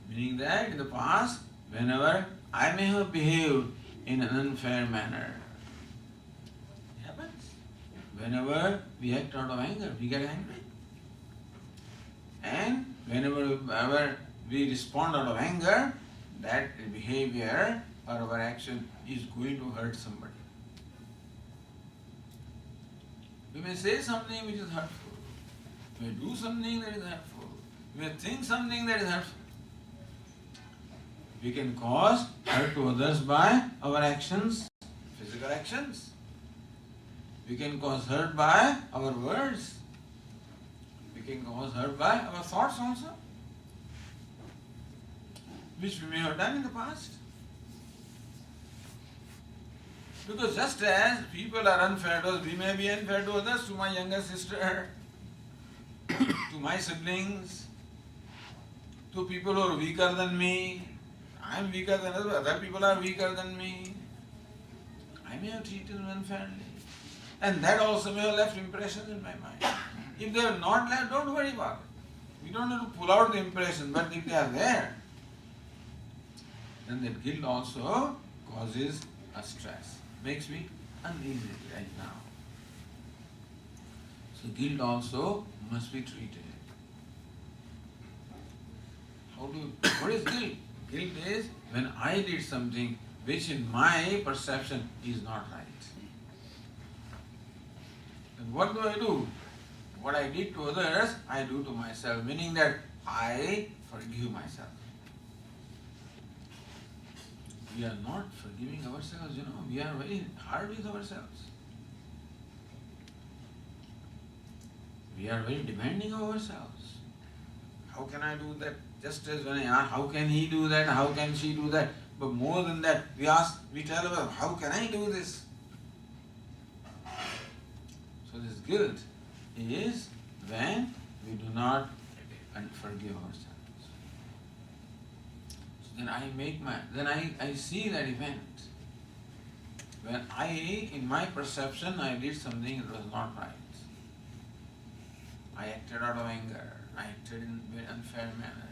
Meaning that in the past, whenever I may have behaved in an unfair manner, it happens. Whenever we act out of anger, we get angry. And whenever we respond out of anger, that behavior or our action is going to hurt somebody. We may say something which is hurtful. We may do something that is hurtful. We may think something that is hurtful. We can cause hurt to others by our actions, physical actions. We can cause hurt by our words. We can cause hurt by our thoughts also, which we may have done in the past. Because just as people are unfair to us, we may be unfair to others, to my younger sister, to my siblings, to people who are weaker than me. I am weaker than others, other people are weaker than me. I may have treated them unfairly. And that also may have left impressions in my mind. If they have not left, don't worry about it. We don't have to pull out the impressions, but if they are there, then that guilt also causes a stress. Makes me uneasy right now. So guilt also must be treated. What is guilt? Guilt is when I did something which in my perception is not right. Then what do I do? What I did to others, I do to myself, meaning that I forgive myself. We are not forgiving ourselves, we are very hard with ourselves. We are very demanding of ourselves. How can I do that? Just as when I ask, how can he do that? How can she do that? But more than that, we tell ourselves, how can I do this? So this guilt is when we do not forgive ourselves. So then I see that event. When in my perception, I did something that was not right. I acted out of anger. I acted in a very unfair manner.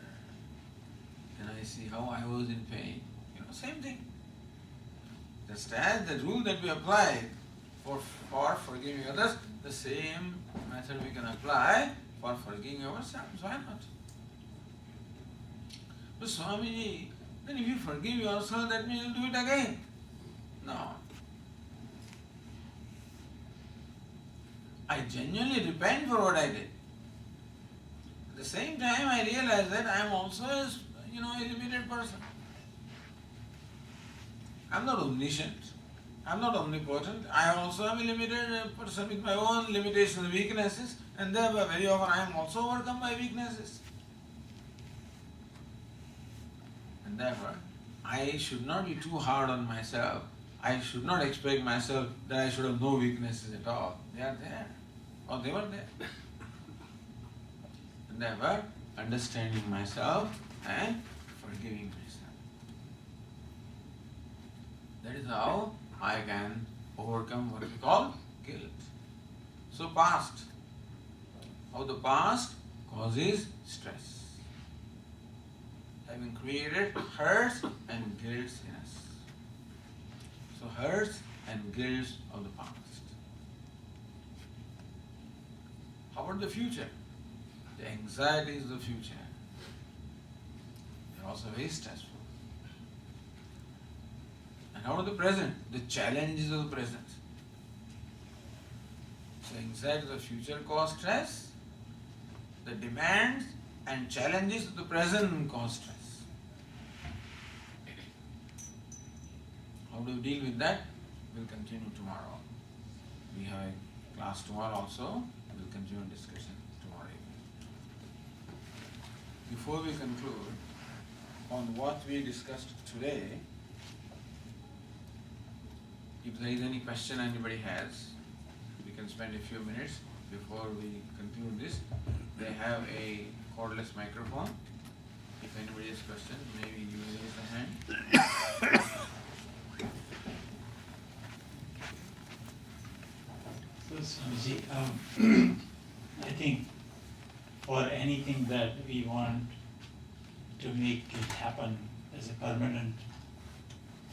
Then I see how I was in pain. Same thing. Just as the rule that we apply for forgiving others, the same method we can apply for forgiving ourselves. Why not? But Swamiji, then if you forgive yourself, that means you'll do it again. No. I genuinely repent for what I did. At the same time, I realize that I am also a limited person. I'm not omniscient. I'm not omnipotent. I also am a limited person with my own limitations and weaknesses, and therefore very often I am also overcome by weaknesses. And therefore, I should not be too hard on myself. I should not expect myself that I should have no weaknesses at all. They are there. Or they were there. And therefore, understanding myself and forgiving myself. That is how I can overcome what we call guilt. So past. How the past causes stress. Having created hurts and guilts in us. So hurts and guilts of the past. How about the future? The anxieties of the future. They are also very stressful. And how about the present? The challenges of the present. So anxieties of the future cause stress. The demands and challenges of the present cause stress. How do we deal with that? We'll continue tomorrow. We have a class tomorrow also. We'll continue discussion tomorrow evening. Before we conclude on what we discussed today, if there is any question anybody has, we can spend a few minutes before we conclude this. They have a cordless microphone. If anybody has questions, maybe you raise a hand. So Swamiji, I think for anything that we want to make it happen as a permanent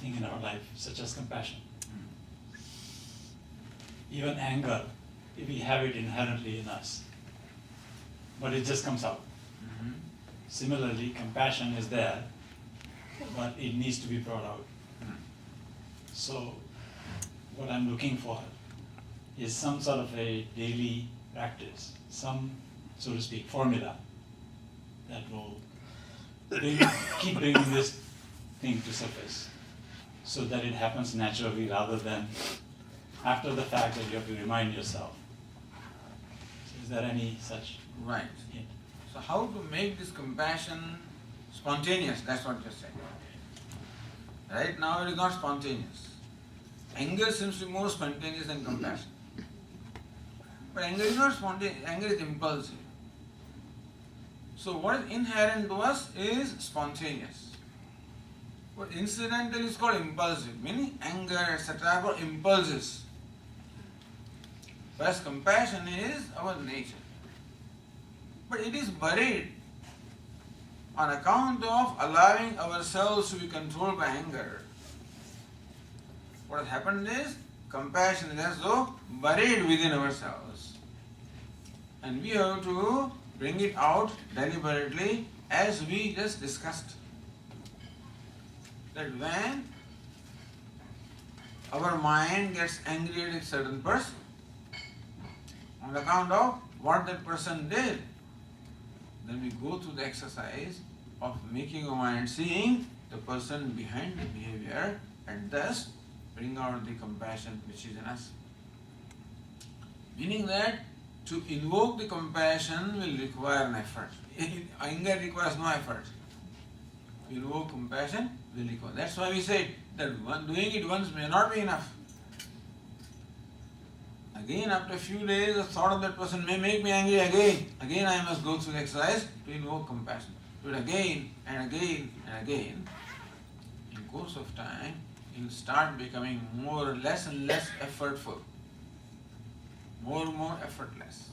thing in our life, such as compassion, even anger, if we have it inherently in us, but it just comes out. Mm-hmm. Similarly, compassion is there, but it needs to be brought out. So what I'm looking for is some sort of a daily practice, some, so to speak, formula that will keep bringing this thing to surface so that it happens naturally rather than after the fact that you have to remind yourself. So is there any such Right. hint? So how to make this compassion spontaneous? That's what you're saying. Right now it is not spontaneous. Anger seems to be more spontaneous than compassion. But anger is not spontaneous, anger is impulsive. So what is inherent to us is spontaneous. What incidental is called impulsive, meaning anger, etc. are called impulses. Whereas compassion is our nature. But it is buried on account of allowing ourselves to be controlled by anger. What has happened is compassion is as though buried within ourselves. And we have to bring it out deliberately as we just discussed. That when our mind gets angry at a certain person on account of what that person did, then we go through the exercise of making our mind seeing the person behind the behavior and thus bring out the compassion which is in us. Meaning that to invoke the compassion will require an effort. Anger requires no effort. To invoke compassion will require. That's why we say that doing it once may not be enough. Again, after a few days, the thought of that person may make me angry again. Again, I must go through the exercise to invoke compassion. Do it again and again and again. In course of time, you will start becoming less and less effortful. More and more effortless.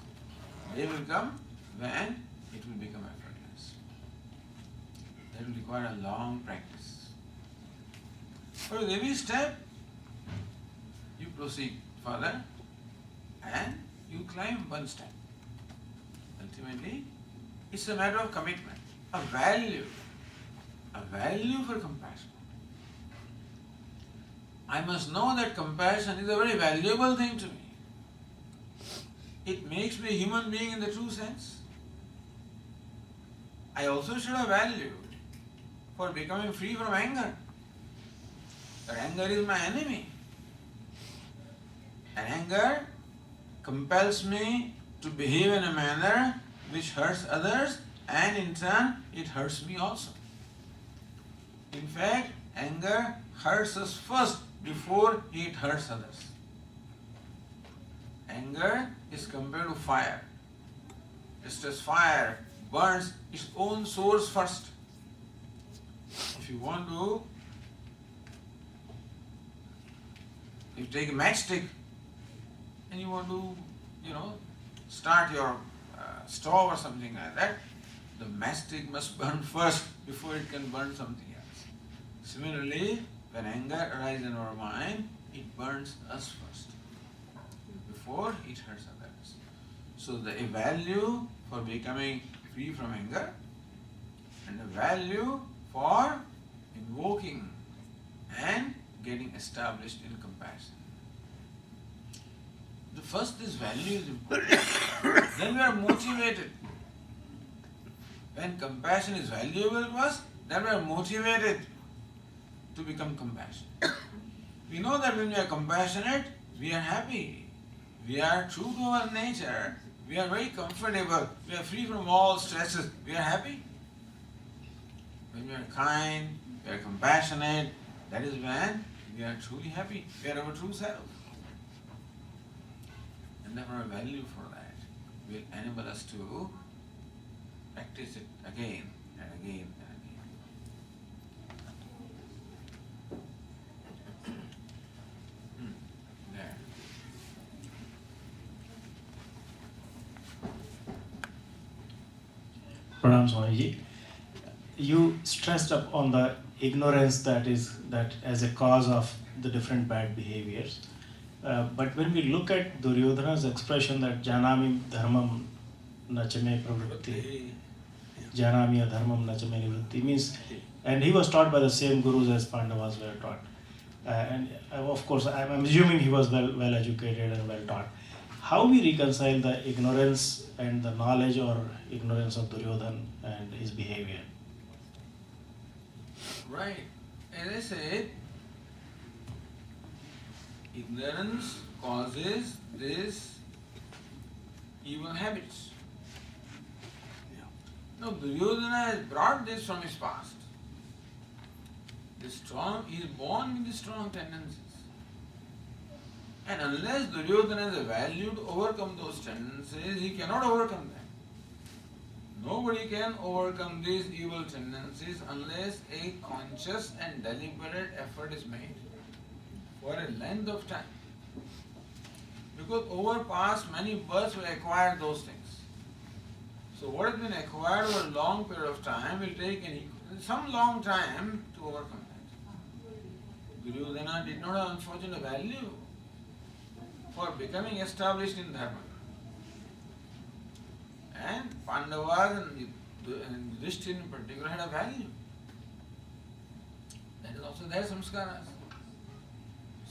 Day will come when it will become effortless. That will require a long practice. But with every step, you proceed further and you climb one step. Ultimately, it's a matter of commitment, a value for compassion. I must know that compassion is a very valuable thing to me. It makes me a human being in the true sense. I also should have value for becoming free from anger. that anger is my enemy. And anger compels me to behave in a manner which hurts others, and in turn it hurts me also. In fact, anger hurts us first before it hurts others. Anger is compared to fire. Just as fire burns its own source first. If you want to, you take a matchstick and you want to, start your stove or something like that, the matchstick must burn first before it can burn something else. Similarly, when anger arises in our mind, it burns us first before it hurts others. So the value for becoming free from anger and the value for invoking and getting established in compassion. The first, this value is important. Then we are motivated. When compassion is valuable to us, then we are motivated to become compassionate. We know that when we are compassionate, we are happy. We are true to our nature. We are very comfortable. We are free from all stresses. We are happy. When we are kind, we are compassionate, that is when we are truly happy. We are our true self. And therefore, a value for that will enable us to practice it again and again and again. There. Pranam Swamiji, you stressed up on the ignorance that as a cause of the different bad behaviors. But when we look at Duryodhana's expression that Janami dharmam nachame pravritti, Janami adharmam nachame nivritti, means, and he was taught by the same gurus as Pandavas were taught. And of course, I'm assuming he was well educated and well taught. How we reconcile the ignorance and the knowledge or ignorance of Duryodhana and his behavior? Right. As I said, ignorance causes these evil habits. Now, Duryodhana has brought this from his past. He is born with the strong tendencies. And unless Duryodhana has a value to overcome those tendencies, he cannot overcome them. Nobody can overcome these evil tendencies unless a conscious and deliberate effort is made for a length of time. Because over past many births we acquire those things. So what has been acquired over a long period of time will take some long time to overcome that. Duryodhana did not have unfortunate value for becoming established in dharma. And Pandavas and Yudhishthira in particular had a value. That is also their samskaras.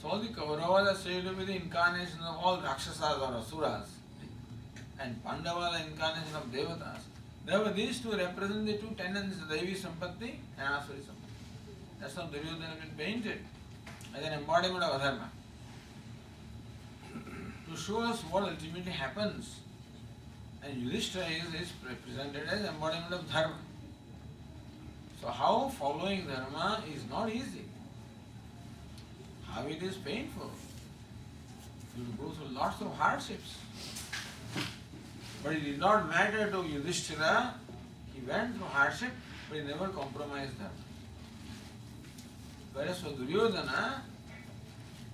So all the Kauravas are said to be the incarnation of all Rakshasas or Asuras. And Pandavas are the incarnation of Devatas. Therefore these two represent the two tendencies, Devi Sampatti and Asuri Sampatti. That's how Duryodhana has been painted as an embodiment of adharma. To show us what ultimately happens. And Yudhishthira is represented as embodiment of dharma. So how following dharma is not easy. How it is painful. You go through lots of hardships. But it did not matter to Yudhishthira. He went through hardship, but he never compromised dharma. Whereas for Duryodhana,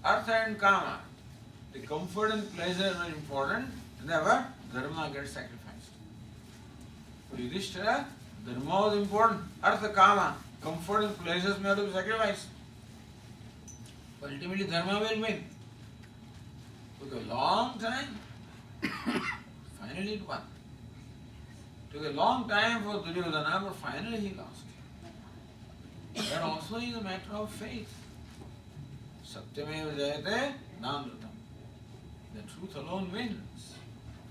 artha and kama, the comfort and pleasure are important, never dharma gets sacrificed. For Yudhishthira, dharma was important, artha kama, comfort and pleasures may have to be sacrificed. But ultimately dharma will win. Took a long time, finally it won. Took a long time for Duryodhana, but finally he lost. That also is a matter of faith. Satyameva jayate namrutam. The truth alone wins.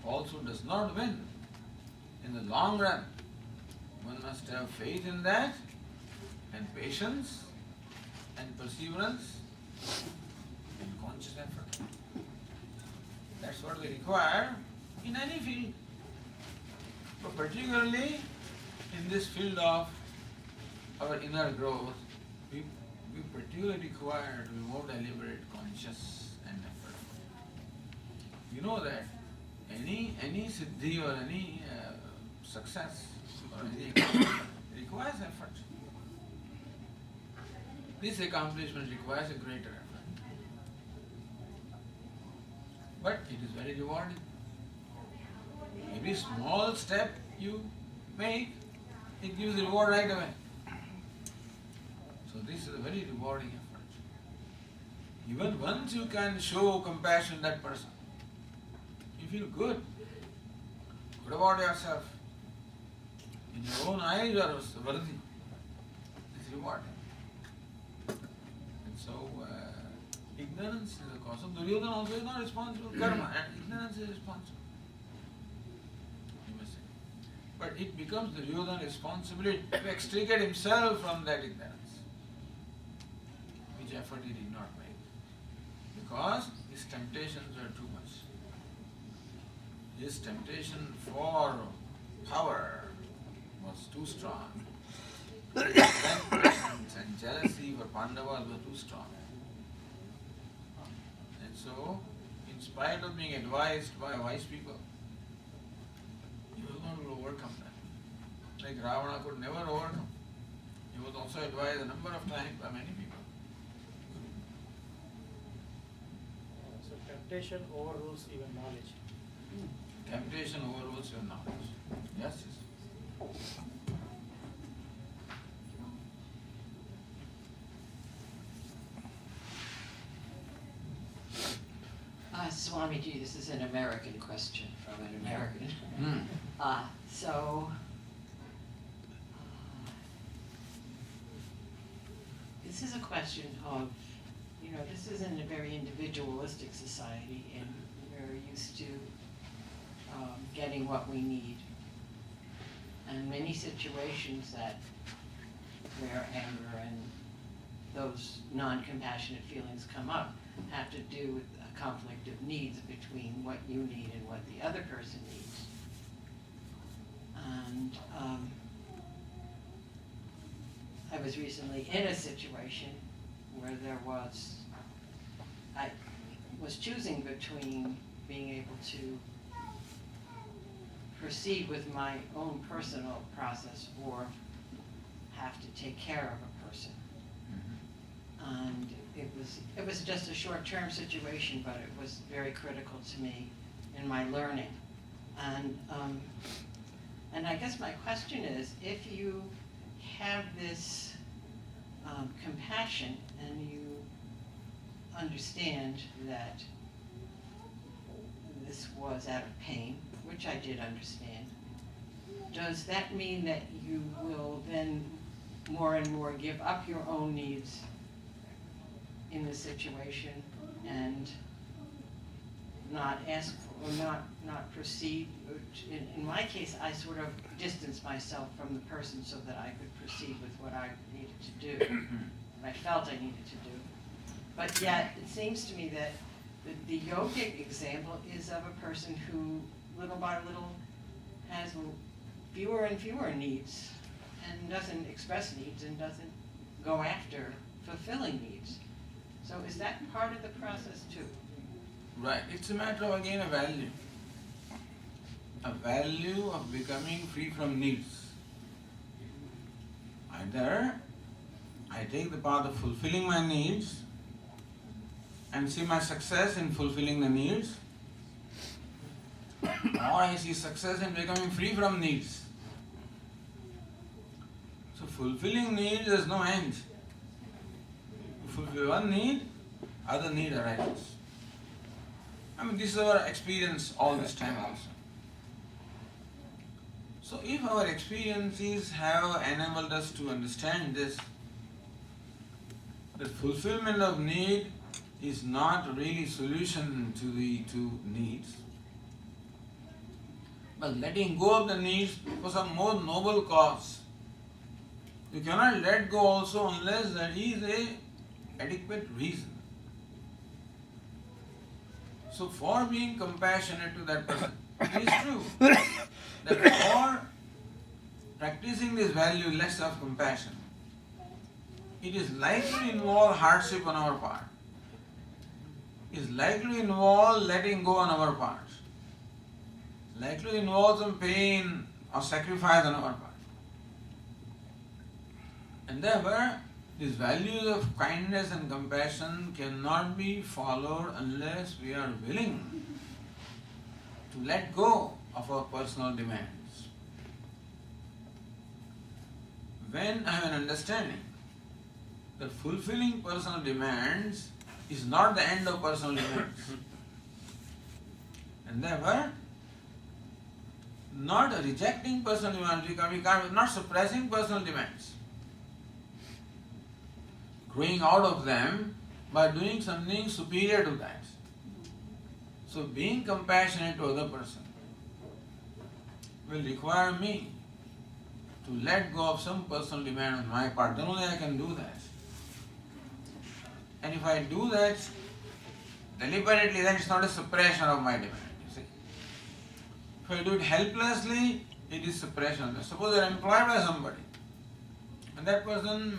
Falsehood does not win. In the long run, one must have faith in that, and patience, and perseverance, and conscious effort. That's what we require in any field. But particularly in this field of our inner growth, we particularly require to be more deliberate, conscious and effortful. You know that any siddhi or any success or any accomplishment requires effort. This accomplishment requires a greater effort. But it is very rewarding. Every small step you make, it gives reward right away. So this is a very rewarding effort. Even once you can show compassion to that person, you feel good about yourself. In your own eyes you are worthy. It's rewarding. And so ignorance is a cause. So Duryodhana also is not responsible for karma, and ignorance is responsible. You must say. But it becomes Duryodhana's responsibility to extricate himself from that ignorance, which effort he did not make, because his temptations were too much. His temptation for power was too strong. Resentment and jealousy for Pandavas were too strong. And so, in spite of being advised by wise people, he was not able to overcome that. Like Ravana could never overcome. He was also advised a number of times by many people. So temptation overrules even knowledge. Temptation overrules your knowledge. Yes, yes. Swamiji, this is an American question from an American. Hmm. This is a question of, this isn't a very individualistic society, and we're used to getting what we need. And many situations where anger and those non-compassionate feelings come up have to do with a conflict of needs between what you need and what the other person needs. And I was recently in a situation where I was choosing between being able to proceed with my own personal process or have to take care of a person. And it was just a short-term situation, but it was very critical to me in my learning. And I guess my question is, if you have this compassion and you understand that this was out of pain, which I did understand, does that mean that you will then more and more give up your own needs in the situation and not ask for, or not proceed? In my case, I sort of distanced myself from the person so that I could proceed with what I needed to do, what I felt I needed to do. But yet, it seems to me that the yogic example is of a person who, little by little, has fewer and fewer needs and doesn't express needs and doesn't go after fulfilling needs. So is that part of the process too? Right. It's a matter of, again, a value. A value of becoming free from needs. Either I take the path of fulfilling my needs and see my success in fulfilling the needs, or I see success in becoming free from needs. So fulfilling needs has no end. You fulfill one need, other need arises. I mean, this is our experience all this time also. So if our experiences have enabled us to understand this, that fulfillment of need is not really solution to the two needs, but letting go of the needs for some more noble cause. You cannot let go also unless there is a adequate reason. So for being compassionate to that person, it is true that for practicing this valueless of compassion, it is likely to involve hardship on our part. It is likely to involve letting go on our part. Likely to involve some pain or sacrifice on our part. And therefore, these values of kindness and compassion cannot be followed unless we are willing to let go of our personal demands. When I have an understanding that fulfilling personal demands is not the end of personal demands, and therefore, not rejecting personal demands, we can't, not suppressing personal demands, growing out of them by doing something superior to that. So being compassionate to other person will require me to let go of some personal demand on my part. Then only I can do that. And if I do that deliberately, then it's not a suppression of my demand, you see. If I do it helplessly, it is suppression. Suppose you are employed by somebody and that person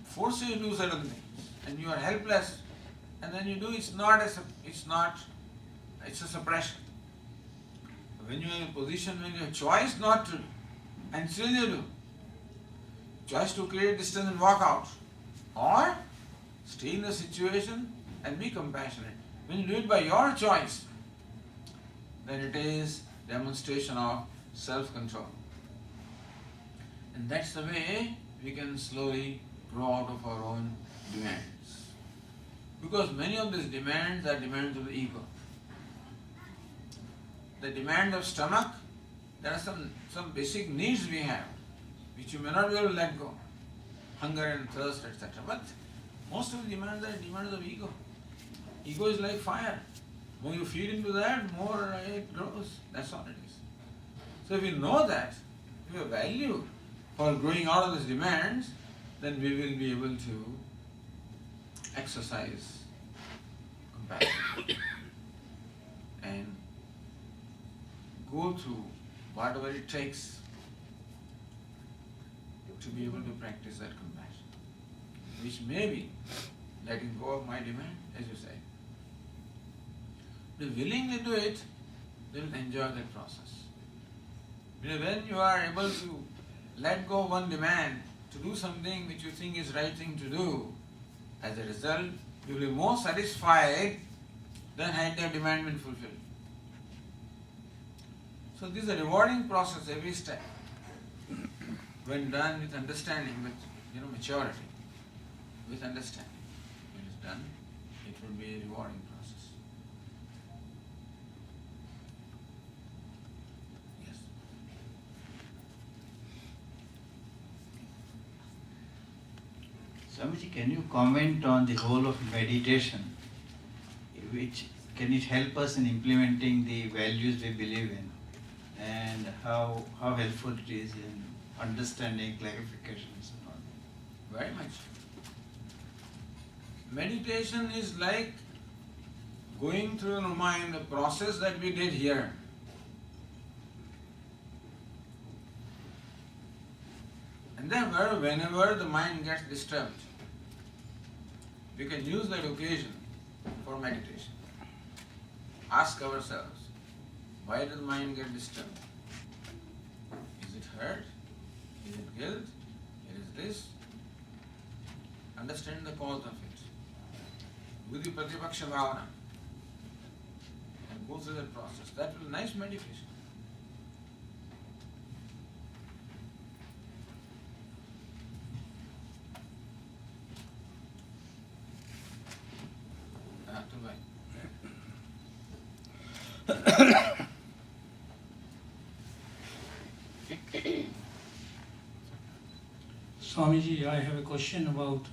forces you to do certain things and you are helpless and then you do, it's a suppression. When you are in a position when you have choice not to do and still you do, choice to create distance and walk out, or stay in the situation and be compassionate. When you do it by your choice, then it is demonstration of self-control. And that's the way we can slowly grow out of our own demands. Because many of these demands are demands of the ego. The demand of stomach, there are some basic needs we have, which you may not be able to let go. Hunger and thirst, etc. But most of the demands are demands of ego. Ego is like fire. More you feed into that, more it grows. That's all it is. So if we know that, if we have value for growing out of these demands, then we will be able to exercise compassion and go through whatever it takes to be able to practice that compassion, which may be letting go of my demand, as you say. If you willingly do it, you will enjoy that process. When you are able to let go of one demand to do something which you think is right thing to do, as a result, you will be more satisfied than had their demand been fulfilled. So this is a rewarding process every step. When done with understanding, with maturity, with understanding, when it's done, it will be a rewarding process. Yes. Swamiji, can you comment on the role of meditation? Which can it help us in implementing the values we believe in, and how helpful it is in understanding clarifications and all? Very much. Meditation is like going through in our mind the process that we did here. And therefore, whenever the mind gets disturbed, we can use that occasion for meditation. Ask ourselves, why does the mind get disturbed? Is it hurt? Is it guilt? It is this? Understand the cause of it. Vidyapeeth bhavana. And go through that process. That will be nice meditation. Swamiji, I have a question about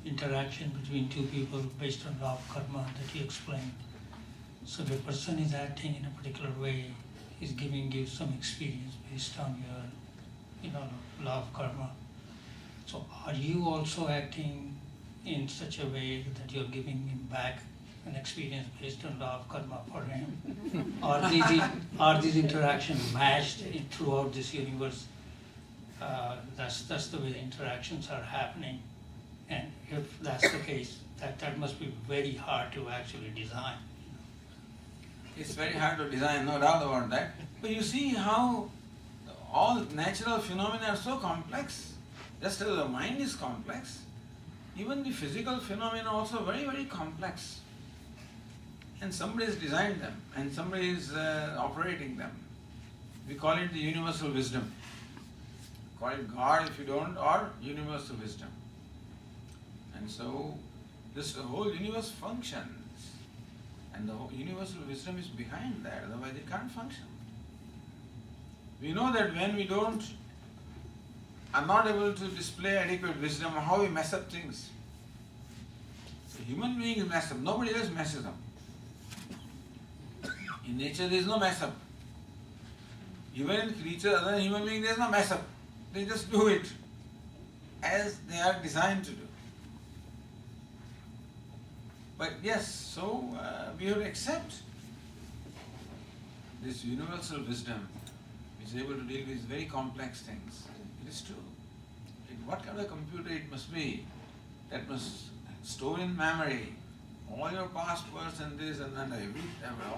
interaction between two people based on law of karma that you explained. So the person is acting in a particular way, is giving you some experience based on your, law of karma. So are you also acting in such a way that you're giving him back an experience based on law of karma for him? Are these interactions matched throughout this universe? That's the way the interactions are happening. And if that's the case, that must be very hard to actually design. It's very hard to design, no doubt about that. But you see how all natural phenomena are so complex. Just as the mind is complex, even the physical phenomena are also very, very complex. And somebody has designed them, and somebody is operating them. We call it the universal wisdom. Call it God if you don't, or universal wisdom. And so this whole universe functions, and the whole universal wisdom is behind that, otherwise it can't function. We know that when we are not able to display adequate wisdom, how we mess up things. So human beings mess up, nobody else messes up. In nature there is no mess up. Even in creatures other than human beings there is no mess up. They just do it as they are designed to do. But yes, so we have to accept this universal wisdom which is able to deal with very complex things. It is true. What kind of computer it must be that must store in memory all your past words and this and that,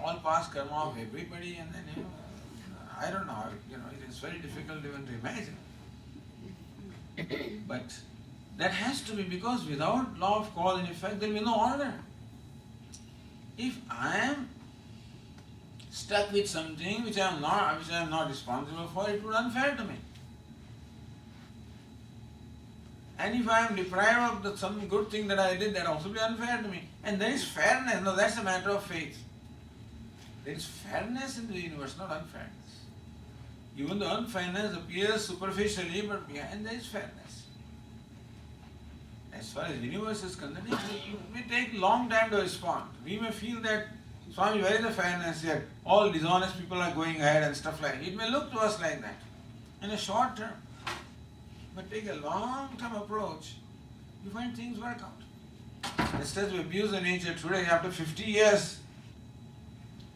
all past karma of everybody, and then I don't know, it is very difficult even to imagine. But that has to be, because without law of cause and effect there will be no order. If I am stuck with something which I am not responsible for, it would be unfair to me. And if I am deprived of some good thing that I did, that also be unfair to me. And there is fairness. No, that's a matter of faith. There is fairness in the universe, not unfairness. Even the unfairness appears superficially, but behind there is fairness. As far as the universe is concerned, it may take a long time to respond. We may feel that, Swami, where is the fairness here? All dishonest people are going ahead and stuff like that. It may look to us like that in a short term. But take a long-term approach, you find things work out. Just as we abuse the nature today, after 50 years,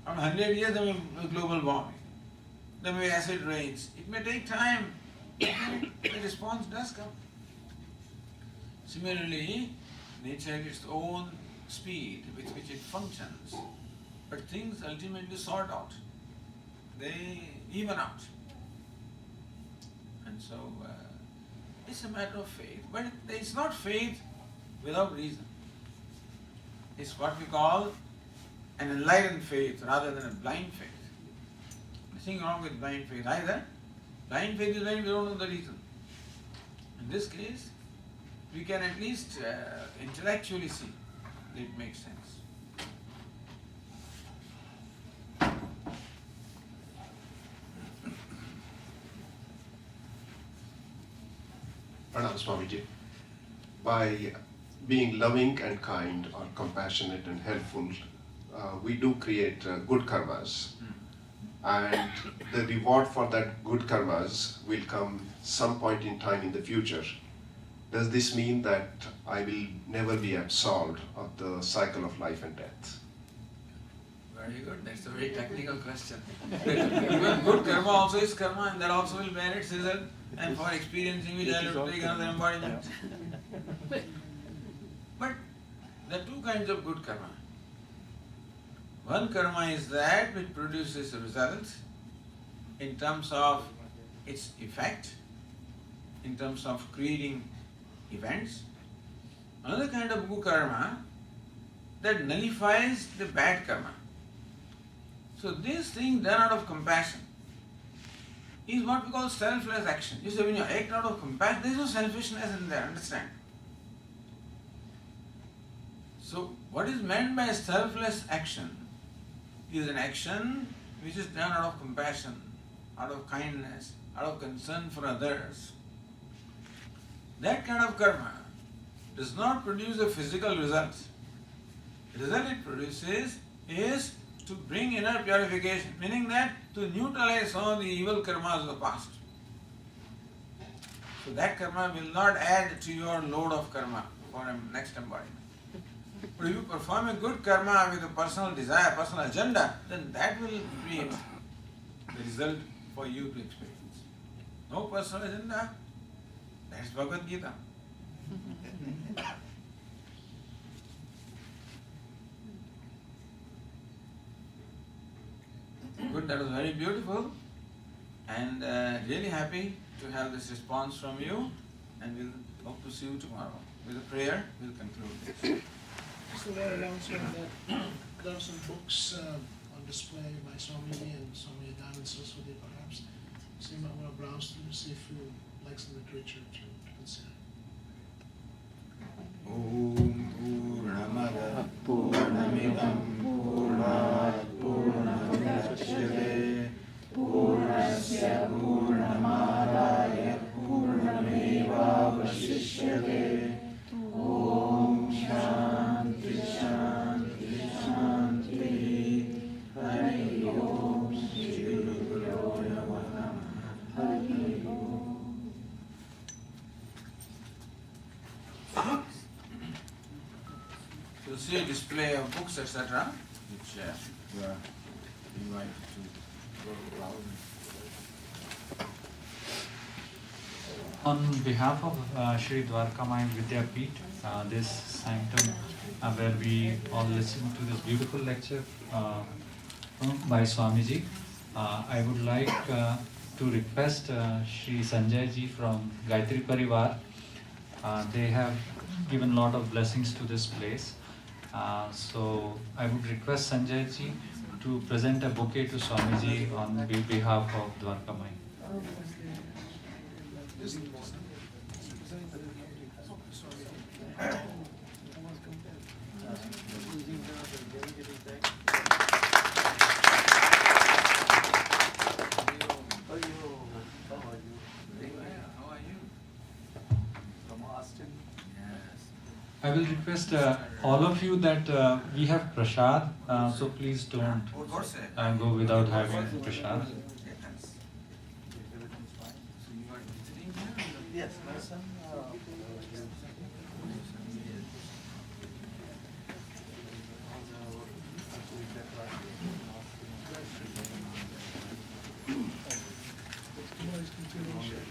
after 100 years, there may be global warming, there may be acid rains. It may take time, but the response does come. Similarly, nature has its own speed with which it functions, but things ultimately sort out. They even out. And so, it's a matter of faith, but it's not faith without reason. It's what we call an enlightened faith rather than a blind faith. Nothing wrong with blind faith either. Blind faith is when we don't know the reason. In this case, we can at least intellectually see that it makes sense. Pranam Swamiji. By being loving and kind or compassionate and helpful, we do create good karmas. And the reward for that good karmas will come some point in time in the future. Does this mean that I will never be absolved of the cycle of life and death? Very good, that's a very technical question. Even good karma also is karma, and that also will bear its result. And for experiencing which I will take another embodiment. But there are two kinds of good karma. One karma is that which produces a result in terms of its effect, in terms of creating events. Another kind of good karma that nullifies the bad karma. So this thing done out of compassion is what we call selfless action. You say when you act out of compassion, there is no selfishness in there, understand? So what is meant by selfless action is an action which is done out of compassion, out of kindness, out of concern for others. That kind of karma does not produce a physical result. The result it produces is to bring inner purification, meaning that to neutralize some of the evil karmas of the past. So that karma will not add to your load of karma for a next embodiment. But if you perform a good karma with a personal desire, personal agenda, then that will be the result for you to experience. No personal agenda, that's Bhagavad Gita. Good, that was very beautiful, and really happy to have this response from you, and we'll hope to see you tomorrow. With a prayer, we'll conclude this. Just a little announcement that there are some books on display by Swamiji and Swami ViditAtmananda Saraswati perhaps. So you might want to browse through to see if you like some literature to consider. Om Purnamada Purnamidam Purnat Purnamudachyate Purnasya Purnamadaya Purnameva Vasishyate. Om Shanti Shanti Shanti. Hari Om Shri Guru Namaha. Hari Om. You'll see a display of books, etc., which you are invited to go around. On behalf of Shri Dwarkamai Vidyapeeth, this sanctum where we all listen to this beautiful lecture by Swamiji, I would like to request Shri Sanjay ji from Gayatri Parivar. They have given a lot of blessings to this place. So I would request Sanjay ji to present a bouquet to Swamiji on behalf of Dwarkamai. I will request all of you that we have prasad, so please don't go without having prasad. Yes, my son. Tomorrow is continuation.